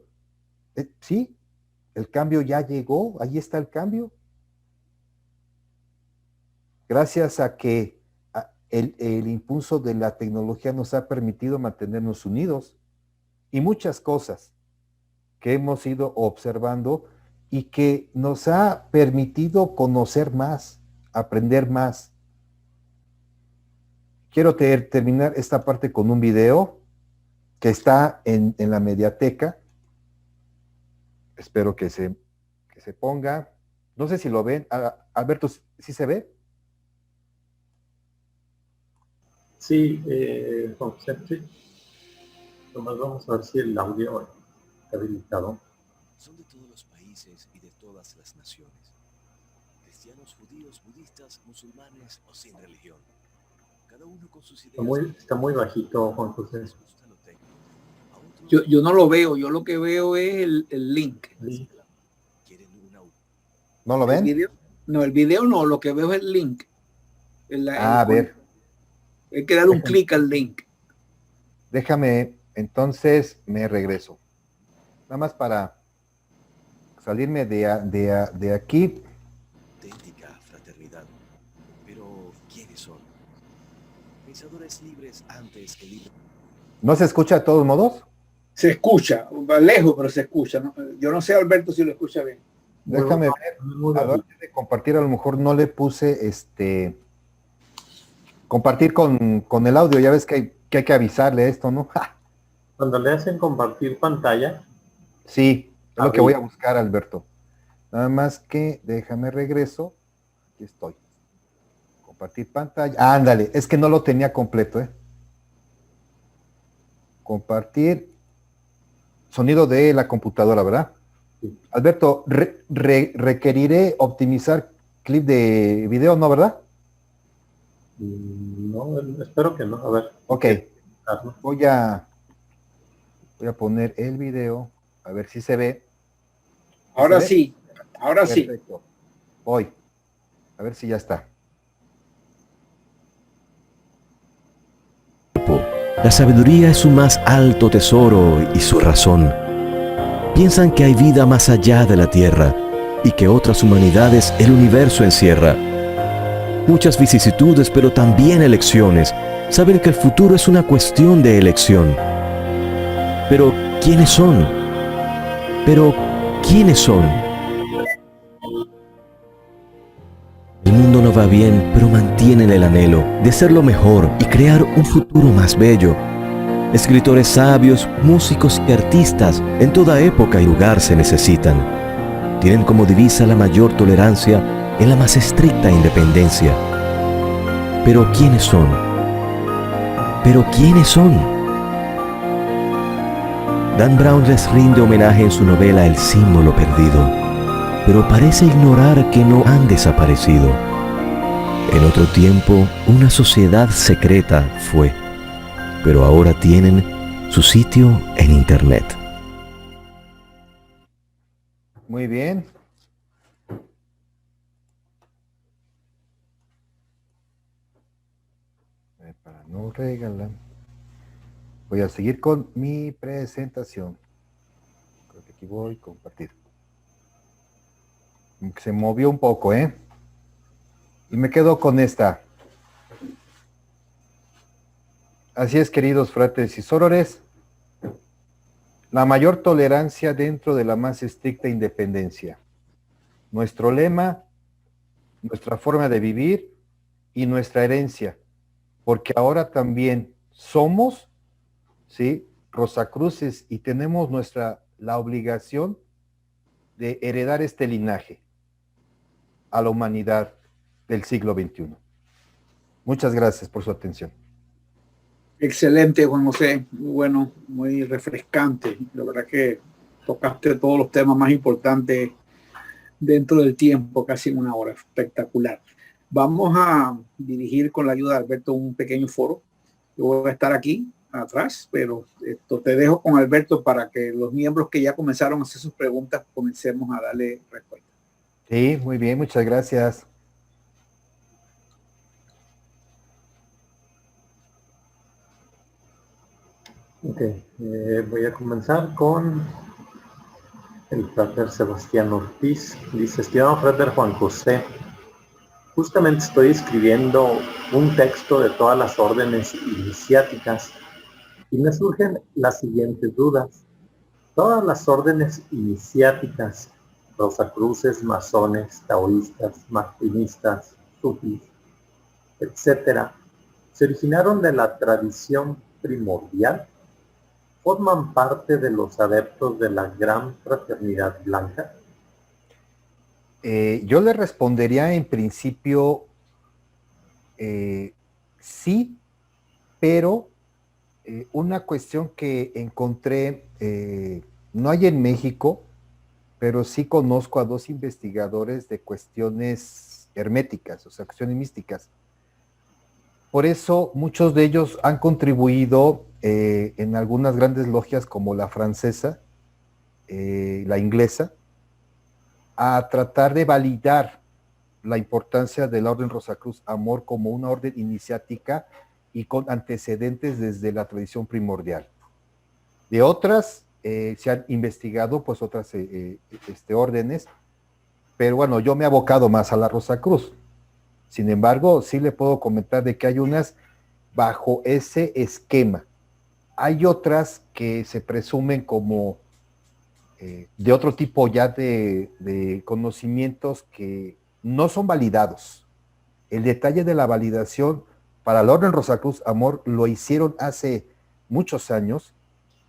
sí, el cambio ya llegó, ahí está el cambio. Gracias a que el impulso de la tecnología nos ha permitido mantenernos unidos y muchas cosas que hemos ido observando y que nos ha permitido conocer más, aprender más. Quiero terminar esta parte con un video que está en la mediateca. Espero que se que se ponga. No sé si lo ven. Alberto, ¿sí se ve? Sí, Juan José, sí. Nomás vamos a ver si el audio está habilitado. Son de todos los países y de todas las naciones. Cristianos, judíos, budistas, musulmanes o sin religión. Cada uno con sus ideas. Está muy bajito, Juan José. Yo no lo veo, yo lo que veo es el link. Sí. ¿No lo ven? El video no, lo que veo es el link. A ver. Hay que darle un clic al link. Déjame, entonces me regreso. Nada más para salirme de aquí. Auténtica fraternidad. Pero, ¿quiénes son? Pensadores libres antes que libres. ¿No se escucha de todos modos? Se escucha, va lejos, pero se escucha, ¿no? Yo no sé, Alberto, si lo escucha bien. Déjame ver. A ver, de compartir, a lo mejor no le puse compartir con el audio. Ya ves que hay que avisarle esto, ¿no? Cuando le hacen compartir pantalla. Sí, es lo que voy a buscar, Alberto. Nada más que déjame regreso. Aquí estoy. Compartir pantalla. Ándale, es que no lo tenía completo, ¿eh? Compartir sonido de la computadora, ¿verdad? Sí. Alberto, requeriré optimizar clip de video, ¿no, verdad? No, espero que no. A ver. Ok. Voy a poner el video, a ver si se ve. Ahora ¿Se ve? sí, ahora Perfecto. Voy. A ver si ya está. La sabiduría es su más alto tesoro y su razón. Piensan que hay vida más allá de la tierra y que otras humanidades el universo encierra. Muchas vicisitudes, pero también elecciones. Saben que el futuro es una cuestión de elección. Pero, ¿quiénes son? El mundo no va bien, pero mantienen el anhelo de ser lo mejor y crear un futuro más bello. Escritores sabios, músicos y artistas en toda época y lugar se necesitan. Tienen como divisa la mayor tolerancia en la más estricta independencia. Pero ¿quiénes son? Dan Brown les rinde homenaje en su novela El símbolo perdido, pero parece ignorar que no han desaparecido. En otro tiempo, una sociedad secreta fue, pero ahora tienen su sitio en Internet. Muy bien. Para no regalar. Voy a seguir con mi presentación. Creo que aquí voy a compartir. Se movió un poco, ¿eh? Y me quedo con esta. Así es, queridos fratres y sorores. La mayor tolerancia dentro de la más estricta independencia. Nuestro lema, nuestra forma de vivir y nuestra herencia. Porque ahora también somos, ¿sí?, Rosacruces y tenemos la obligación de heredar este linaje a la humanidad del siglo XXI. Muchas gracias por su atención. Excelente, Juan José. Muy bueno, muy refrescante. La verdad que tocaste todos los temas más importantes dentro del tiempo, casi en una hora. Espectacular. Vamos a dirigir con la ayuda de Alberto un pequeño foro. Yo voy a estar aquí atrás, pero te dejo con Alberto para que los miembros que ya comenzaron a hacer sus preguntas comencemos a darle respuesta. Sí, muy bien, muchas gracias. Ok, voy a comenzar con el frater Sebastián Ortiz. Dice: estimado frater Juan José, justamente estoy escribiendo un texto de todas las órdenes iniciáticas y me surgen las siguientes dudas. Todas las órdenes iniciáticas, rosacruces, masones, taoístas, martinistas, sufis, etcétera, se originaron de la tradición primordial. ¿Forman parte de los adeptos de la gran fraternidad blanca? Yo le respondería en principio sí, pero una cuestión que encontré, no hay en México, pero sí conozco a dos investigadores de cuestiones herméticas, o sea, cuestiones místicas. Por eso muchos de ellos han contribuido en algunas grandes logias como la francesa, la inglesa, a tratar de validar la importancia de la Orden Rosacruz Amor como una orden iniciática y con antecedentes desde la tradición primordial. De otras se han investigado pues otras órdenes, pero bueno, yo me he abocado más a la Rosacruz. Sin embargo, sí le puedo comentar de que hay unas bajo ese esquema. Hay otras que se presumen como de otro tipo ya de conocimientos que no son validados. El detalle de la validación para la Orden Rosacruz Amor lo hicieron hace muchos años,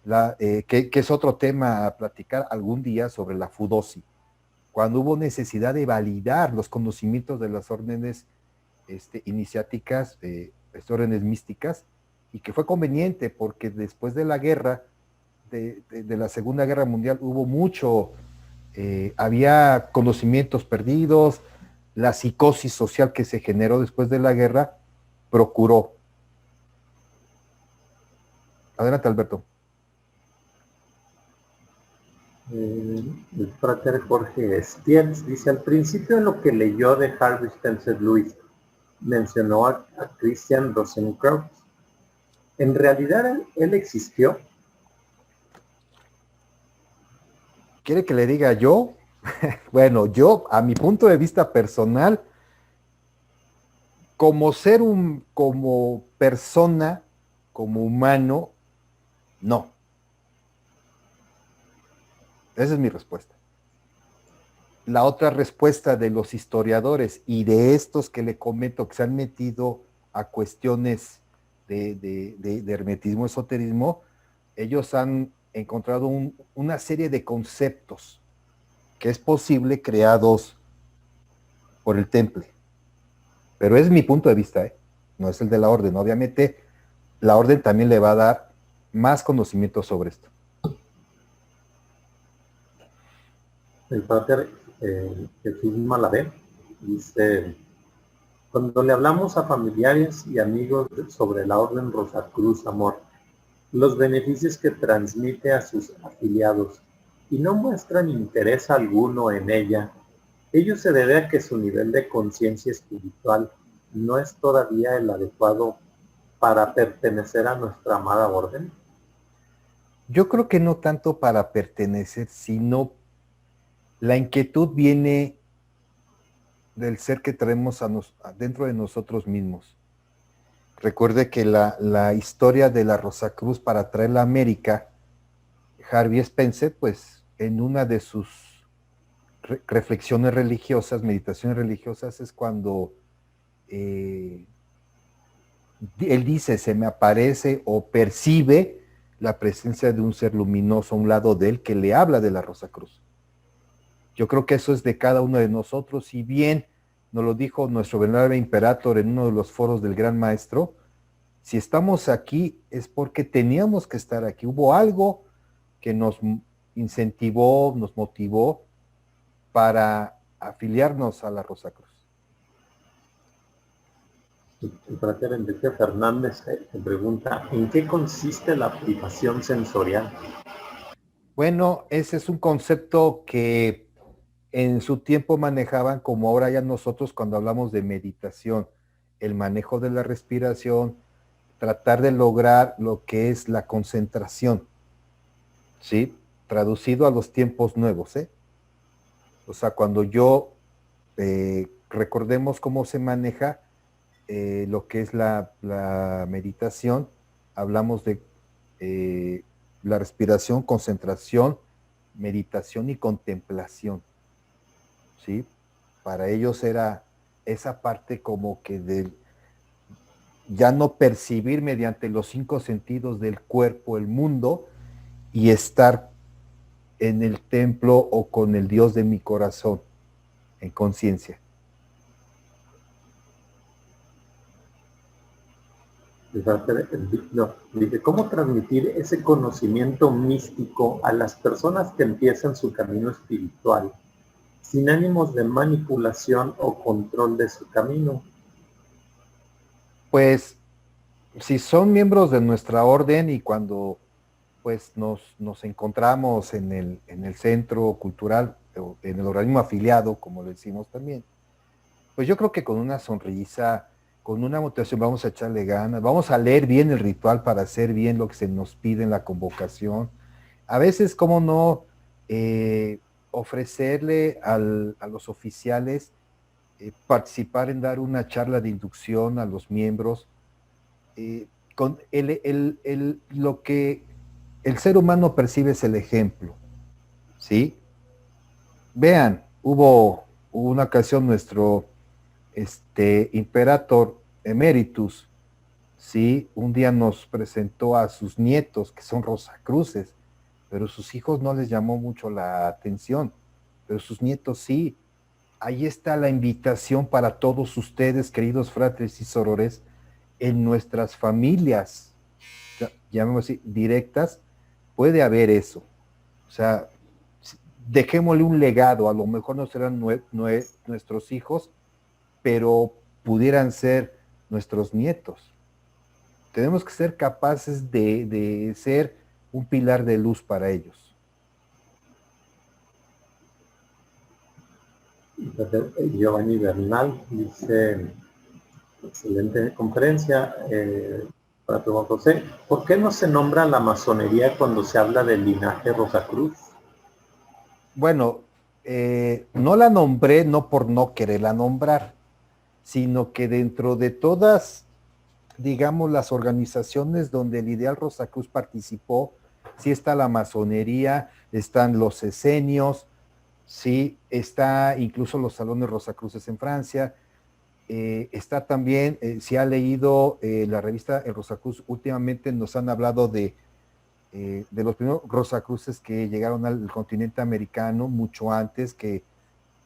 que es otro tema a platicar algún día sobre la Fudosi, cuando hubo necesidad de validar los conocimientos de las órdenes iniciáticas, órdenes místicas, y que fue conveniente porque después de la guerra, de la Segunda Guerra Mundial, hubo mucho, había conocimientos perdidos, la psicosis social que se generó después de la guerra procuró. Adelante, Alberto. El frater Jorge Stiens dice, al principio en lo que leyó de Harvey Spencer Lewis, mencionó a Christian Rosenkreuz. ¿En realidad él existió? ¿Quiere que le diga yo? Bueno, yo, a mi punto de vista personal, como como persona, como humano, no. Esa es mi respuesta. La otra respuesta de los historiadores y de estos que le comento que se han metido a cuestiones de hermetismo, esoterismo, ellos han encontrado una serie de conceptos que es posible creados por el temple. Pero es mi punto de vista, no es el de la orden. Obviamente, la orden también le va a dar más conocimiento sobre esto. El frater Jesús Malavé dice, cuando le hablamos a familiares y amigos sobre la Orden Rosacruz Amor, los beneficios que transmite a sus afiliados y no muestran interés alguno en ella, ¿ello se debe a que su nivel de conciencia espiritual no es todavía el adecuado para pertenecer a nuestra amada orden? Yo creo que no tanto para pertenecer, sino la inquietud viene del ser que traemos dentro de nosotros mismos. Recuerde que la historia de la Rosacruz para traerla a América, Harvey Spencer, pues en una de sus reflexiones religiosas, meditaciones religiosas, es cuando él dice, se me aparece o percibe la presencia de un ser luminoso a un lado de él que le habla de la Rosacruz. Yo creo que eso es de cada uno de nosotros, si bien nos lo dijo nuestro venerable Imperator en uno de los foros del Gran Maestro, si estamos aquí es porque teníamos que estar aquí. Hubo algo que nos incentivó, nos motivó para afiliarnos a la Rosacruz. El frater Enrique Fernández te pregunta, ¿en qué consiste la privación sensorial? Bueno, ese es un concepto que en su tiempo manejaban como ahora ya nosotros cuando hablamos de meditación, el manejo de la respiración, tratar de lograr lo que es la concentración, ¿sí? Traducido a los tiempos nuevos, ¿eh? O sea, cuando recordemos cómo se maneja lo que es la meditación, hablamos de la respiración, concentración, meditación y contemplación, ¿sí? Para ellos era esa parte como que ya no percibir mediante los 5 sentidos del cuerpo el mundo y estar en el templo o con el Dios de mi corazón. en conciencia. Dice, ¿cómo transmitir ese conocimiento místico a las personas que empiezan su camino espiritual, sin ánimos de manipulación o control de su camino? Pues, si son miembros de nuestra orden y cuando pues nos encontramos en el centro cultural, o en el organismo afiliado, como le decimos también, pues yo creo que con una sonrisa, con una motivación, vamos a echarle ganas, vamos a leer bien el ritual para hacer bien lo que se nos pide en la convocación. A veces, cómo no, ofrecerle a los oficiales participar en dar una charla de inducción a los miembros, con lo que el ser humano percibe es el ejemplo, ¿sí? Vean, hubo una ocasión nuestro Imperator Emeritus, ¿sí? Un día nos presentó a sus nietos, que son Rosacruces, pero sus hijos no les llamó mucho la atención, pero sus nietos sí. Ahí está la invitación para todos ustedes, queridos fratres y sorores, en nuestras familias, llamémoslo así, directas, puede haber eso. O sea, dejémosle un legado, a lo mejor no serán nuestros hijos, pero pudieran ser nuestros nietos. Tenemos que ser capaces de ser un pilar de luz para ellos. Giovanni Bernal dice, excelente conferencia, para tu José. ¿Por qué no se nombra la masonería cuando se habla del linaje Rosacruz? Bueno, no la nombré no por no quererla nombrar, sino que dentro de todas, digamos, las organizaciones donde el Ideal Rosacruz participó, sí está la masonería, están los esenios, sí está incluso los salones Rosacruces en Francia, está también, si ha leído la revista El Rosacruz, últimamente nos han hablado de los primeros Rosacruces que llegaron al continente americano mucho antes que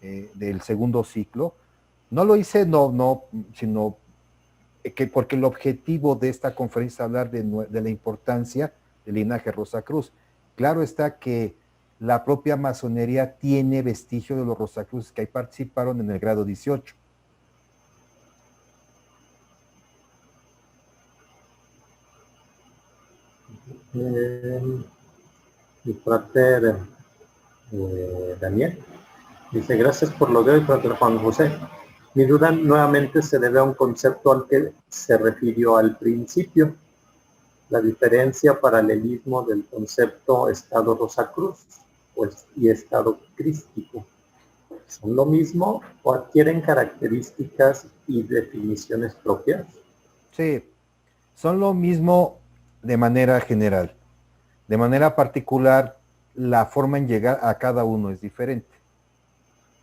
del segundo ciclo. No lo hice, sino que porque el objetivo de esta conferencia es hablar de la importancia del linaje Rosacruz. Claro está que la propia masonería tiene vestigio de los Rosacruces que ahí participaron en el grado 18. Mi frater Daniel dice, gracias por lo de hoy, frater Juan José. Mi duda nuevamente se debe a un concepto al que se refirió al principio, la diferencia, paralelismo del concepto estado Rosacruz y estado crístico. ¿Son lo mismo o adquieren características y definiciones propias? Sí, son lo mismo de manera general. De manera particular, la forma en llegar a cada uno es diferente.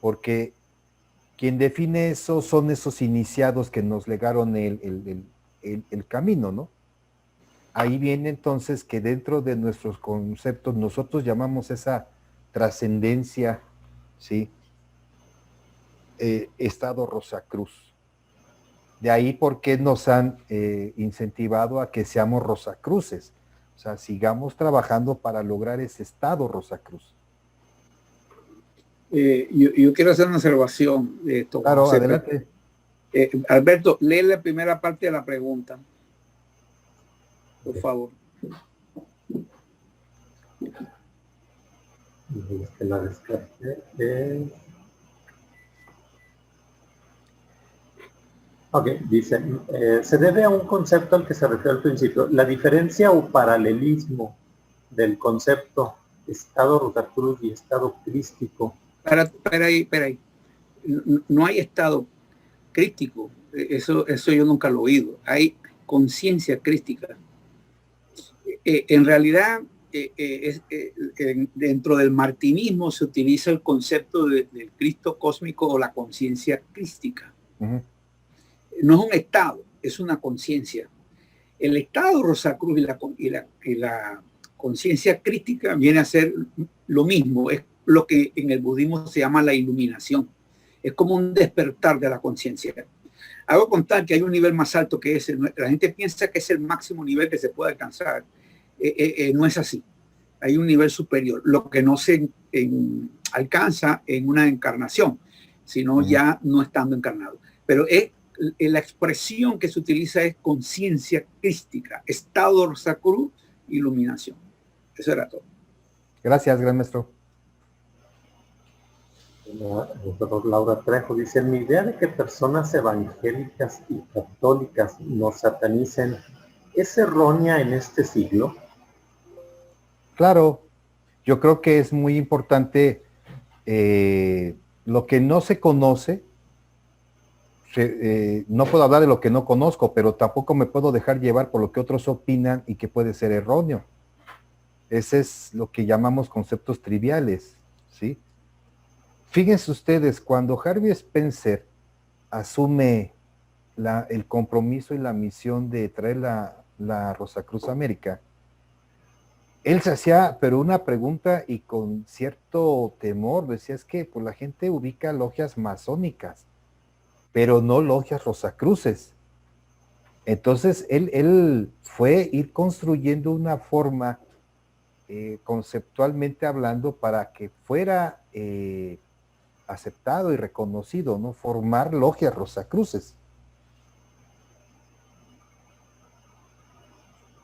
Porque quien define eso son esos iniciados que nos legaron el camino, ¿no? Ahí viene entonces que dentro de nuestros conceptos nosotros llamamos esa trascendencia, ¿sí? Estado Rosacruz. De ahí porque nos han incentivado a que seamos Rosacruces. O sea, sigamos trabajando para lograr ese estado Rosacruz. Yo quiero hacer una observación de esto. Claro, José, adelante. Alberto, lee la primera parte de la pregunta, por favor. La descarté. Ok, dice, se debe a un concepto al que se refiere al principio. La diferencia o paralelismo del concepto estado Rosacruz y estado crístico. Espera ahí. No hay estado crístico. Eso yo nunca lo he oído. Hay conciencia crística. En realidad, dentro del martinismo se utiliza el concepto del Cristo cósmico o la conciencia crística. Uh-huh. No es un estado, es una conciencia. El estado Rosacruz y la conciencia crística viene a ser lo mismo, es lo que en el budismo se llama la iluminación. Es como un despertar de la conciencia. Hago contar que hay un nivel más alto que ese. La gente piensa que es el máximo nivel que se puede alcanzar. No es así. Hay un nivel superior, lo que no se alcanza en una encarnación, sino ya no estando encarnado. Pero la expresión que se utiliza es conciencia crística, estado Rosacruz, iluminación. Eso era todo. Gracias, gran maestro. Laura Trejo dice, mi idea de que personas evangélicas y católicas nos satanicen es errónea en este siglo. Claro, yo creo que es muy importante lo que no se conoce. No puedo hablar de lo que no conozco, pero tampoco me puedo dejar llevar por lo que otros opinan y que puede ser erróneo. Ese es lo que llamamos conceptos triviales, ¿sí? Fíjense ustedes, cuando Harvey Spencer asume el compromiso y la misión de traer la Rosacruz a América, él se hacía, pero una pregunta y con cierto temor, decía, es que pues, la gente ubica logias masónicas, pero no logias Rosacruces. Entonces, él fue ir construyendo una forma, conceptualmente hablando, para que fuera aceptado y reconocido, ¿no? Formar logias Rosacruces.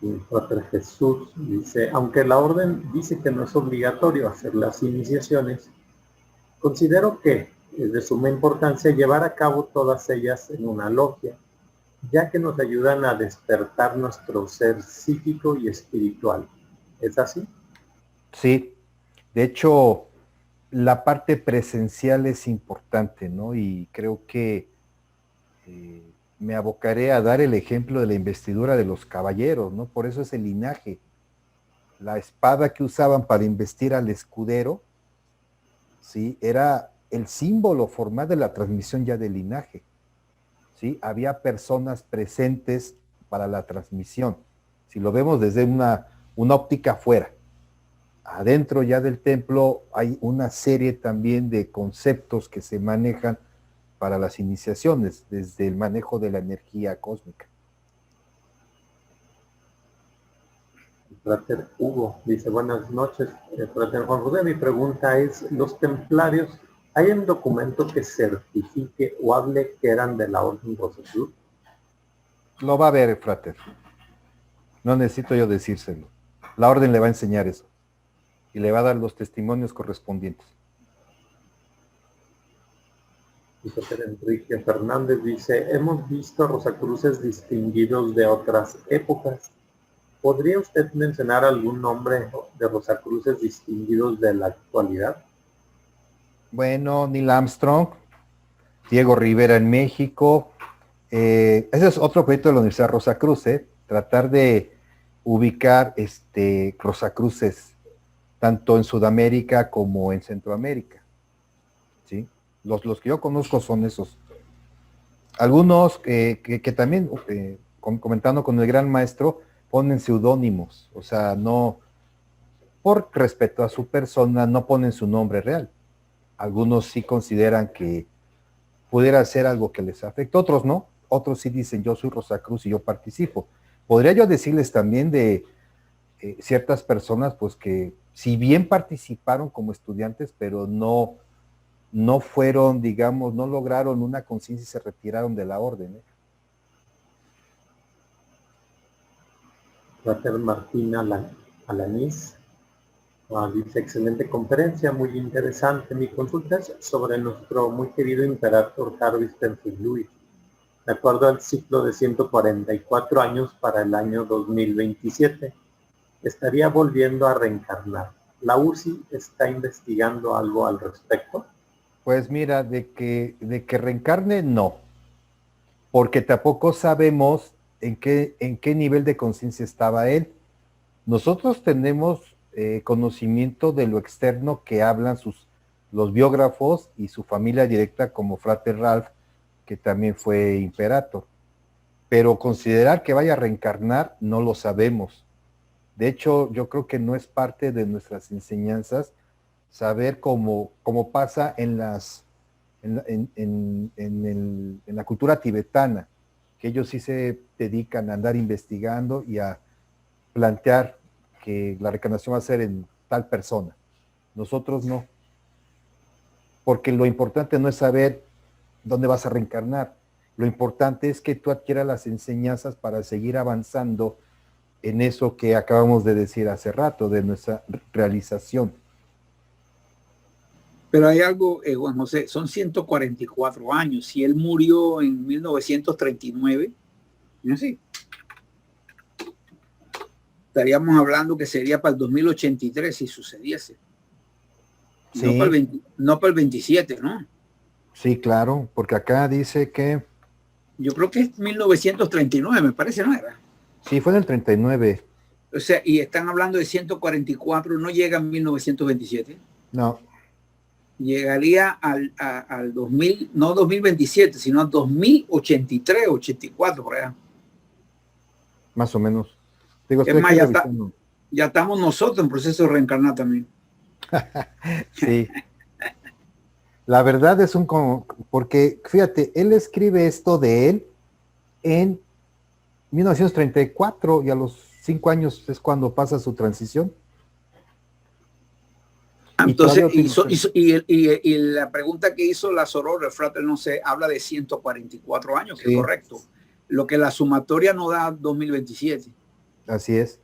El Frater Jesús dice, aunque la orden dice que no es obligatorio hacer las iniciaciones, considero que es de suma importancia llevar a cabo todas ellas en una logia, ya que nos ayudan a despertar nuestro ser psíquico y espiritual. ¿Es así? Sí, de hecho, la parte presencial es importante, ¿no? Y creo que me abocaré a dar el ejemplo de la investidura de los caballeros, ¿no? Por eso es el linaje. La espada que usaban para investir al escudero, ¿sí? Era el símbolo formal de la transmisión ya del linaje, ¿sí? Había personas presentes para la transmisión. Si lo vemos desde una óptica afuera. Adentro ya del templo hay una serie también de conceptos que se manejan para las iniciaciones, desde el manejo de la energía cósmica. Frater Hugo dice, buenas noches, Frater Juan José, mi pregunta es, ¿los templarios, hay un documento que certifique o hable que eran de la Orden Rosacruz? Lo va a ver, Frater. No necesito yo decírselo. La orden le va a enseñar eso. Y le va a dar los testimonios correspondientes. Y Frater Enrique Fernández dice, hemos visto Rosacruces distinguidos de otras épocas. ¿Podría usted mencionar algún nombre de Rosacruces distinguidos de la actualidad? Bueno, Neil Armstrong, Diego Rivera en México. Ese es otro proyecto de la Universidad Rosacruz, tratar de ubicar Rosacruces tanto en Sudamérica como en Centroamérica, ¿sí? Los que yo conozco son esos. Algunos que también, comentando con el gran maestro, ponen seudónimos, o sea, no, por respeto a su persona, no ponen su nombre real. Algunos sí consideran que pudiera ser algo que les afecte, otros no, otros sí dicen, yo soy Rosacruz y yo participo. Podría yo decirles también de ciertas personas, pues que si bien participaron como estudiantes, pero no fueron, digamos, no lograron una conciencia y se retiraron de la orden. Frater Martín Alanís dice, excelente conferencia, muy interesante. Mi consulta es sobre nuestro muy querido Imperator Harvey Spencer Lewis. De acuerdo al ciclo de 144 años para el año 2027, estaría volviendo a reencarnar. ¿La UCI está investigando algo al respecto? Pues mira, de que reencarne, no. Porque tampoco sabemos en qué nivel de conciencia estaba él. Nosotros tenemos conocimiento de lo externo que hablan los biógrafos y su familia directa, como Frater Ralph, que también fue imperator. Pero considerar que vaya a reencarnar, no lo sabemos. De hecho, yo creo que no es parte de nuestras enseñanzas saber cómo pasa en las en la cultura tibetana, que ellos sí se dedican a andar investigando y a plantear que la reencarnación va a ser en tal persona. Nosotros no, porque lo importante no es saber dónde vas a reencarnar, lo importante es que tú adquieras las enseñanzas para seguir avanzando en eso que acabamos de decir hace rato, de nuestra realización. Pero hay algo, Juan José, son 144 años. Si él murió en 1939, ¿no? Sí, estaríamos hablando que sería para el 2083 si sucediese. Sí. No para el 27, ¿no? Sí, claro, porque acá dice que... Yo creo que es 1939, me parece, ¿no era? Sí, fue en el 39. O sea, y están hablando de 144, ¿no llega en 1927? No. Llegaría al 2000, no 2027, sino al 2083, 84, por allá. Más o menos. Digo, es más, ya estamos nosotros en proceso de reencarnar también. Sí. La verdad es porque, fíjate, él escribe esto de él en 1934 y a los 5 años es cuando pasa su transición. Entonces, y la pregunta que hizo la sorora, el frater, no sé, habla de 144 años, que sí, es correcto. Lo que la sumatoria no da 2027. Así es.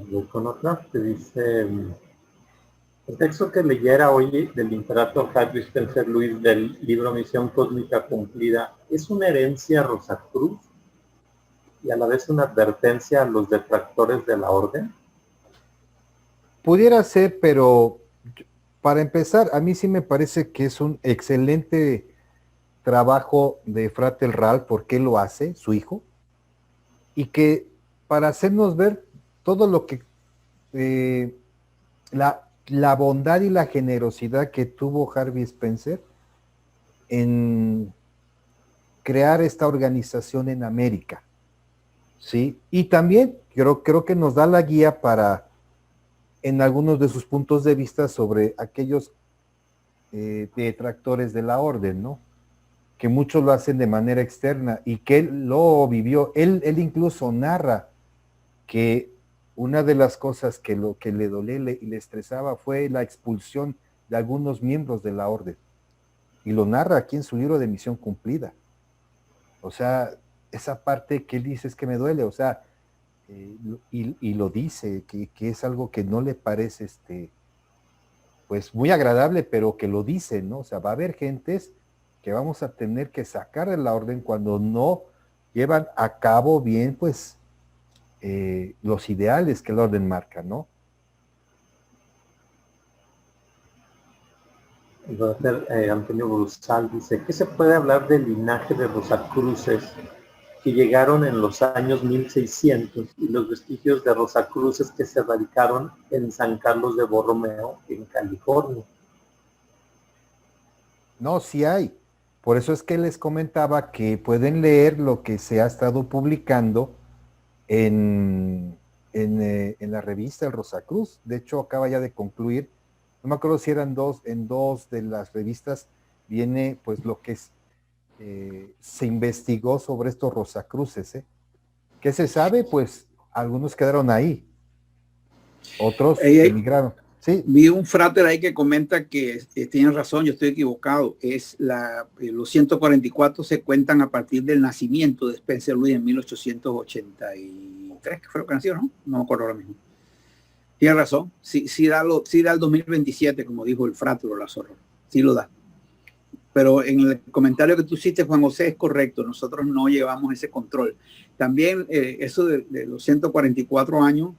Voy con otra que dice: el texto que leyera hoy del literato Harvey Spencer Lewis del libro Misión Cósmica Cumplida es una herencia Rosacruz y a la vez una advertencia a los detractores de la orden. Pudiera ser, pero para empezar, a mí sí me parece que es un excelente trabajo de Frater Ral, porque él lo hace, su hijo, y que para hacernos ver todo lo que la bondad y la generosidad que tuvo Harvey Spencer en crear esta organización en América, ¿sí? Y también creo que nos da la guía para, en algunos de sus puntos de vista sobre aquellos detractores de la orden, ¿no? Que muchos lo hacen de manera externa y que él lo vivió. Él incluso narra que una de las cosas que lo que le dolía y le estresaba fue la expulsión de algunos miembros de la orden. Y lo narra aquí en su libro de Misión Cumplida. O sea, esa parte que él dice es que me duele, o sea, y lo dice, que es algo que no le parece pues muy agradable, pero que lo dice, ¿no? O sea, va a haber gentes que vamos a tener que sacar de la orden cuando no llevan a cabo bien, pues, los ideales que la orden marca, ¿no? El doctor Antonio Brusal dice: ¿qué se puede hablar del linaje de Rosacruces que llegaron en los años 1600 y los vestigios de Rosacruces que se radicaron en San Carlos de Borromeo, en California? No, sí hay. Por eso es que les comentaba que pueden leer lo que se ha estado publicando en la revista El Rosacruz. De hecho, acaba ya de concluir, no me acuerdo si eran en dos de las revistas, viene pues lo que se investigó sobre estos Rosacruces. ¿Qué se sabe? Pues algunos quedaron ahí, otros emigraron. Sí. Vi un frater ahí que comenta que tienen razón, yo estoy equivocado. Los 144 se cuentan a partir del nacimiento de Spencer Lewis en 1883, que fue lo que nació, ¿no? No me acuerdo ahora mismo. Tiene razón, sí da el 2027, como dijo el frater o la zorra, sí lo da. Pero en el comentario que tú hiciste, Juan José, es correcto, nosotros no llevamos ese control. También eso de los 144 años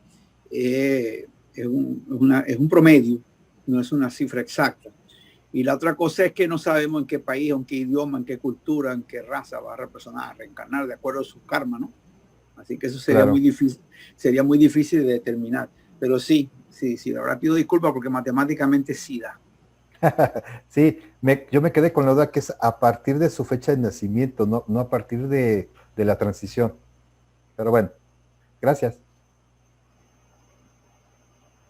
es un promedio, no es una cifra exacta. Y la otra cosa es que no sabemos en qué país, en qué idioma, en qué cultura, en qué raza va a representar, a reencarnar de acuerdo a su karma, ¿no? Así que eso sería claro. Sería muy difícil de determinar. Pero sí, la verdad pido disculpas porque matemáticamente sí da. Sí, yo me quedé con la duda que es a partir de su fecha de nacimiento, no a partir de la transición. Pero bueno, gracias.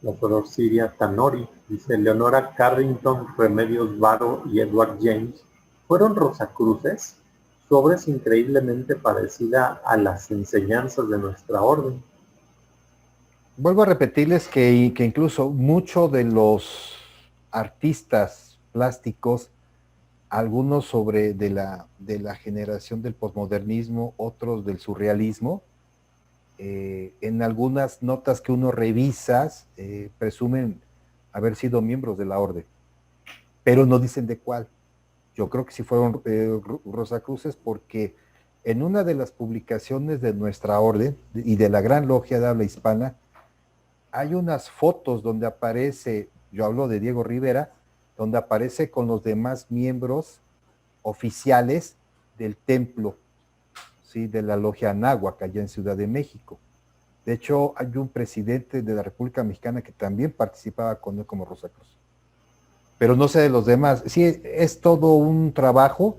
la Siria Tanori, dice Leonora Carrington, Remedios Varo y Edward James, fueron Rosacruces, su obra es increíblemente parecida a las enseñanzas de nuestra orden. Vuelvo a repetirles que incluso muchos de los artistas plásticos, algunos de la generación del posmodernismo, otros del surrealismo, en algunas notas que uno revisa, presumen haber sido miembros de la orden, pero no dicen de cuál. Yo creo que sí fueron Rosacruces, porque en una de las publicaciones de nuestra orden y de la Gran Logia de Habla Hispana, hay unas fotos donde aparece, yo hablo de Diego Rivera, donde aparece con los demás miembros oficiales del templo, ¿sí?, de la Logia Anáhuac, allá en Ciudad de México. De hecho, hay un presidente de la República Mexicana que también participaba con él como Rosacruz. Pero no sé de los demás. Sí, es todo un trabajo,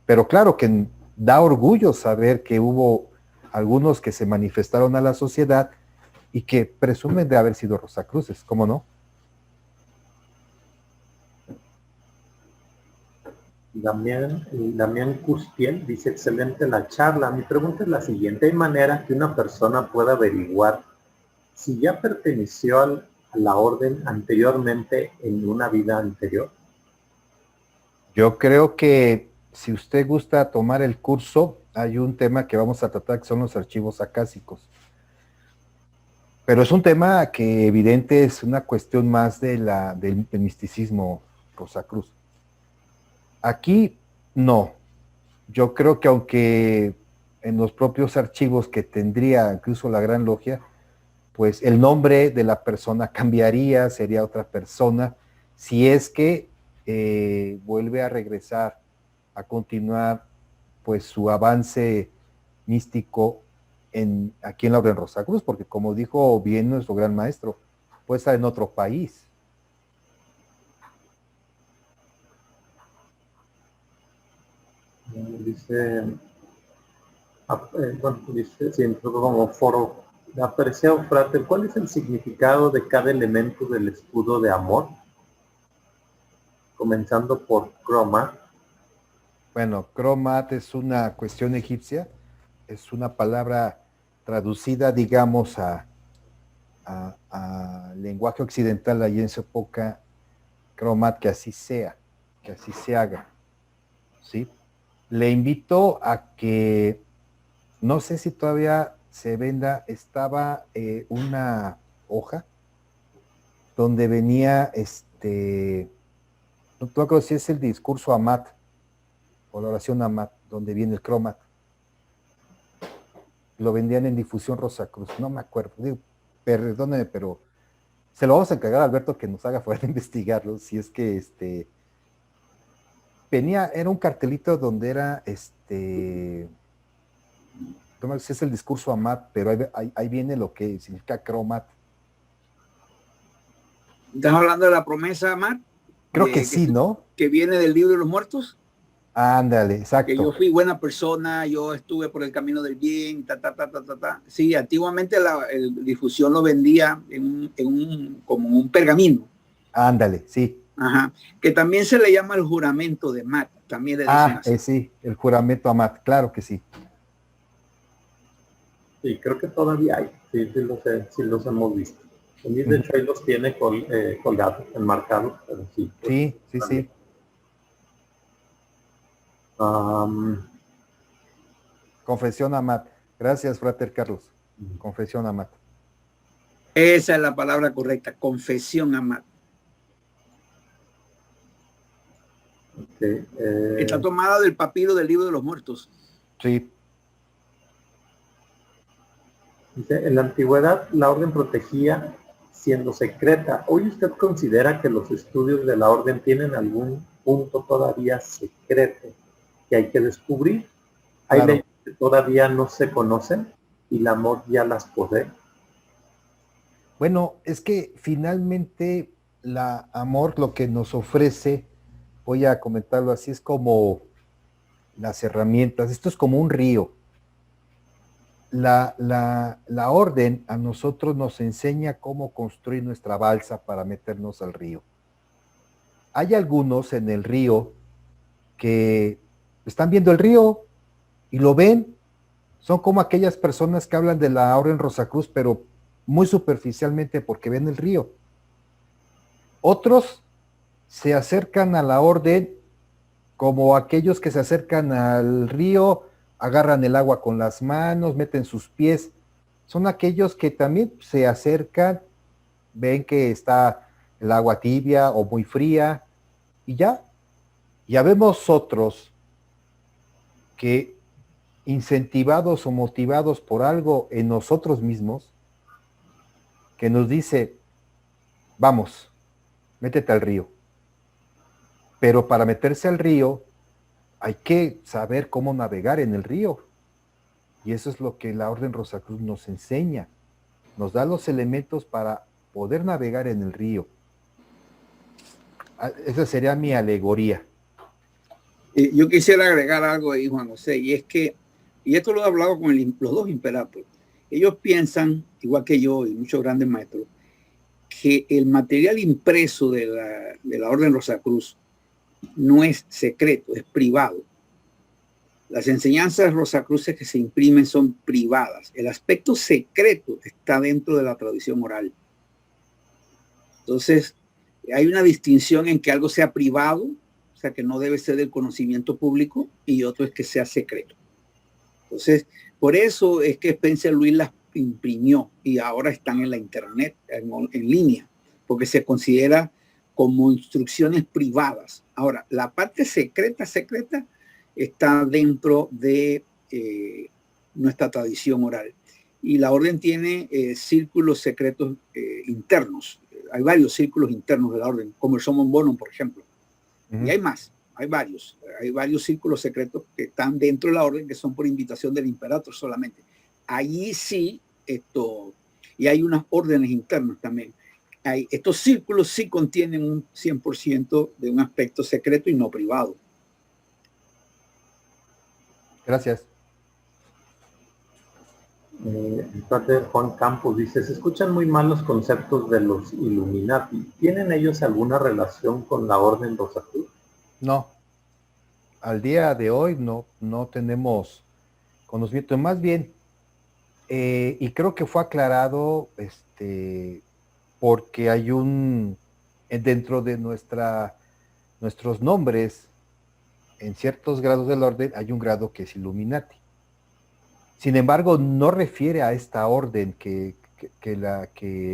pero claro que da orgullo saber que hubo algunos que se manifestaron a la sociedad y que presumen de haber sido Rosacruces, ¿cómo no? Damián Cuspiel dice, excelente la charla. Mi pregunta es la siguiente: ¿hay manera que una persona pueda averiguar si ya perteneció a la orden anteriormente en una vida anterior? Yo creo que si usted gusta tomar el curso, hay un tema que vamos a tratar que son los archivos acásicos. Pero es un tema que evidente es una cuestión más del misticismo Rosacruz. Aquí no. Yo creo que aunque en los propios archivos que tendría incluso la Gran Logia, pues el nombre de la persona cambiaría, sería otra persona, si es que vuelve a regresar, a continuar pues su avance místico aquí en la Orden Rosacruz, porque como dijo bien nuestro gran maestro, puede estar en otro país. Dice, dice, sí, como foro, apreciado frater, ¿cuál es el significado de cada elemento del escudo de amor? Comenzando por Croma. Bueno, Cromat es una cuestión egipcia, es una palabra traducida, digamos, a lenguaje occidental allí en su época, Cromat, que así sea, que así se haga, ¿sí? Le invito a que, no sé si todavía se venda, estaba una hoja donde venía, no me acuerdo si es el discurso Amat, o la oración Amat, donde viene el Cromat. Lo vendían en Difusión Rosacruz, no me acuerdo, digo, perdónenme, pero se lo vamos a encargar a Alberto que nos haga poder investigarlo, si es que venía, era un cartelito donde era no sé si es el discurso Amat, pero ahí viene lo que significa Cromat. ¿Estás hablando de la promesa, Amat? Creo que sí, ¿no? Que viene del libro de los muertos. Ándale, exacto. Que yo fui buena persona, yo estuve por el camino del bien, Sí, antiguamente el Difusión lo vendía como un pergamino. Ándale, sí. Ajá. Que también se le llama el juramento de Amat. También le dicen así. Sí, el juramento Amat, claro que sí. Sí, creo que todavía hay, sí los hemos visto. De hecho ahí los tiene colgados, enmarcados, pero sí. Sí, sí. Confesión Amat. Gracias, frater Carlos. Confesión Amat. Esa es la palabra correcta, confesión Amat. Okay, está tomada del papiro del libro de los muertos. Sí. Dice, en la antigüedad la orden protegía siendo secreta. ¿Hoy usted considera que los estudios de la orden tienen algún punto todavía secreto que hay que descubrir? ¿Hay Claro. leyes que todavía no se conocen y el amor ya las posee? Bueno, es que finalmente la amor lo que nos ofrece, voy a comentarlo así, es como las herramientas. Esto es como un río. la orden a nosotros nos enseña cómo construir nuestra balsa para meternos al río. Hay algunos en el río que están viendo el río y lo ven. Son como aquellas personas que hablan de la Orden Rosacruz, pero muy superficialmente porque ven el río. Otros se acercan a la orden como aquellos que se acercan al río, agarran el agua con las manos, meten sus pies. Son aquellos que también se acercan, ven que está el agua tibia o muy fría y ya. Ya vemos otros que, incentivados o motivados por algo en nosotros mismos, que nos dice, vamos, métete al río. Pero para meterse al río hay que saber cómo navegar en el río. Y eso es lo que la Orden Rosacruz nos enseña. Nos da los elementos para poder navegar en el río. Esa sería mi alegoría. Yo quisiera agregar algo ahí, Juan José, y es que, y esto lo he hablado con los dos imperatos, ellos piensan, igual que yo y muchos grandes maestros, que el material impreso de la Orden Rosacruz no es secreto, es privado. Las enseñanzas rosacruces que se imprimen son privadas. El aspecto secreto está dentro de la tradición oral. Entonces, hay una distinción en que algo sea privado, o sea, que no debe ser del conocimiento público, y otro es que sea secreto. Entonces, por eso es que Spencer Lewis las imprimió y ahora están en la internet, en línea, porque se considera como instrucciones privadas. Ahora, la parte secreta está dentro de nuestra tradición oral. Y la orden tiene círculos secretos internos. Hay varios círculos internos de la orden, como el Summum Bonum, por ejemplo. Y hay más, hay varios círculos secretos que están dentro de la orden, que son por invitación del imperator solamente. Allí sí, y hay unas órdenes internas también. Estos círculos sí contienen un 100% de un aspecto secreto y no privado. Gracias. El padre Juan Campos dice, se escuchan muy mal los conceptos de los Illuminati. ¿Tienen ellos alguna relación con la Orden Rosacruz? No. Al día de hoy no tenemos conocimiento. Más bien, y creo que fue aclarado porque hay dentro de nuestros nombres, en ciertos grados del orden, hay un grado que es Illuminati. Sin embargo, no refiere a esta orden que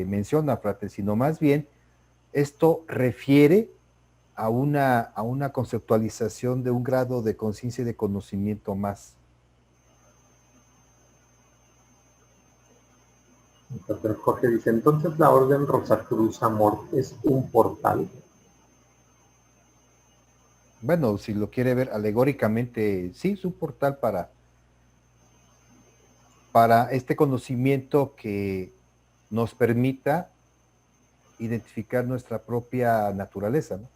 menciona Frater, sino más bien esto refiere a una conceptualización de un grado de conciencia y de conocimiento más. Entonces Jorge dice, entonces la Orden Rosacruz Amor es un portal. Bueno, si lo quiere ver alegóricamente, sí, es un portal para este conocimiento que nos permita identificar nuestra propia naturaleza, ¿no?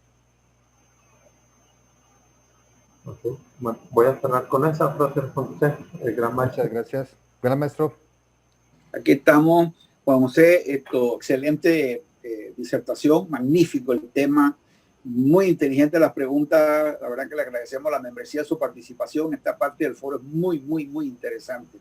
Okay. Bueno, voy a cerrar con esa, Frater José, el gran maestro. Muchas gracias. Gran maestro. Aquí estamos, Juan José, excelente disertación, magnífico el tema, muy inteligente las preguntas, la verdad que le agradecemos a la membresía su participación, esta parte del foro es muy, muy, muy interesante.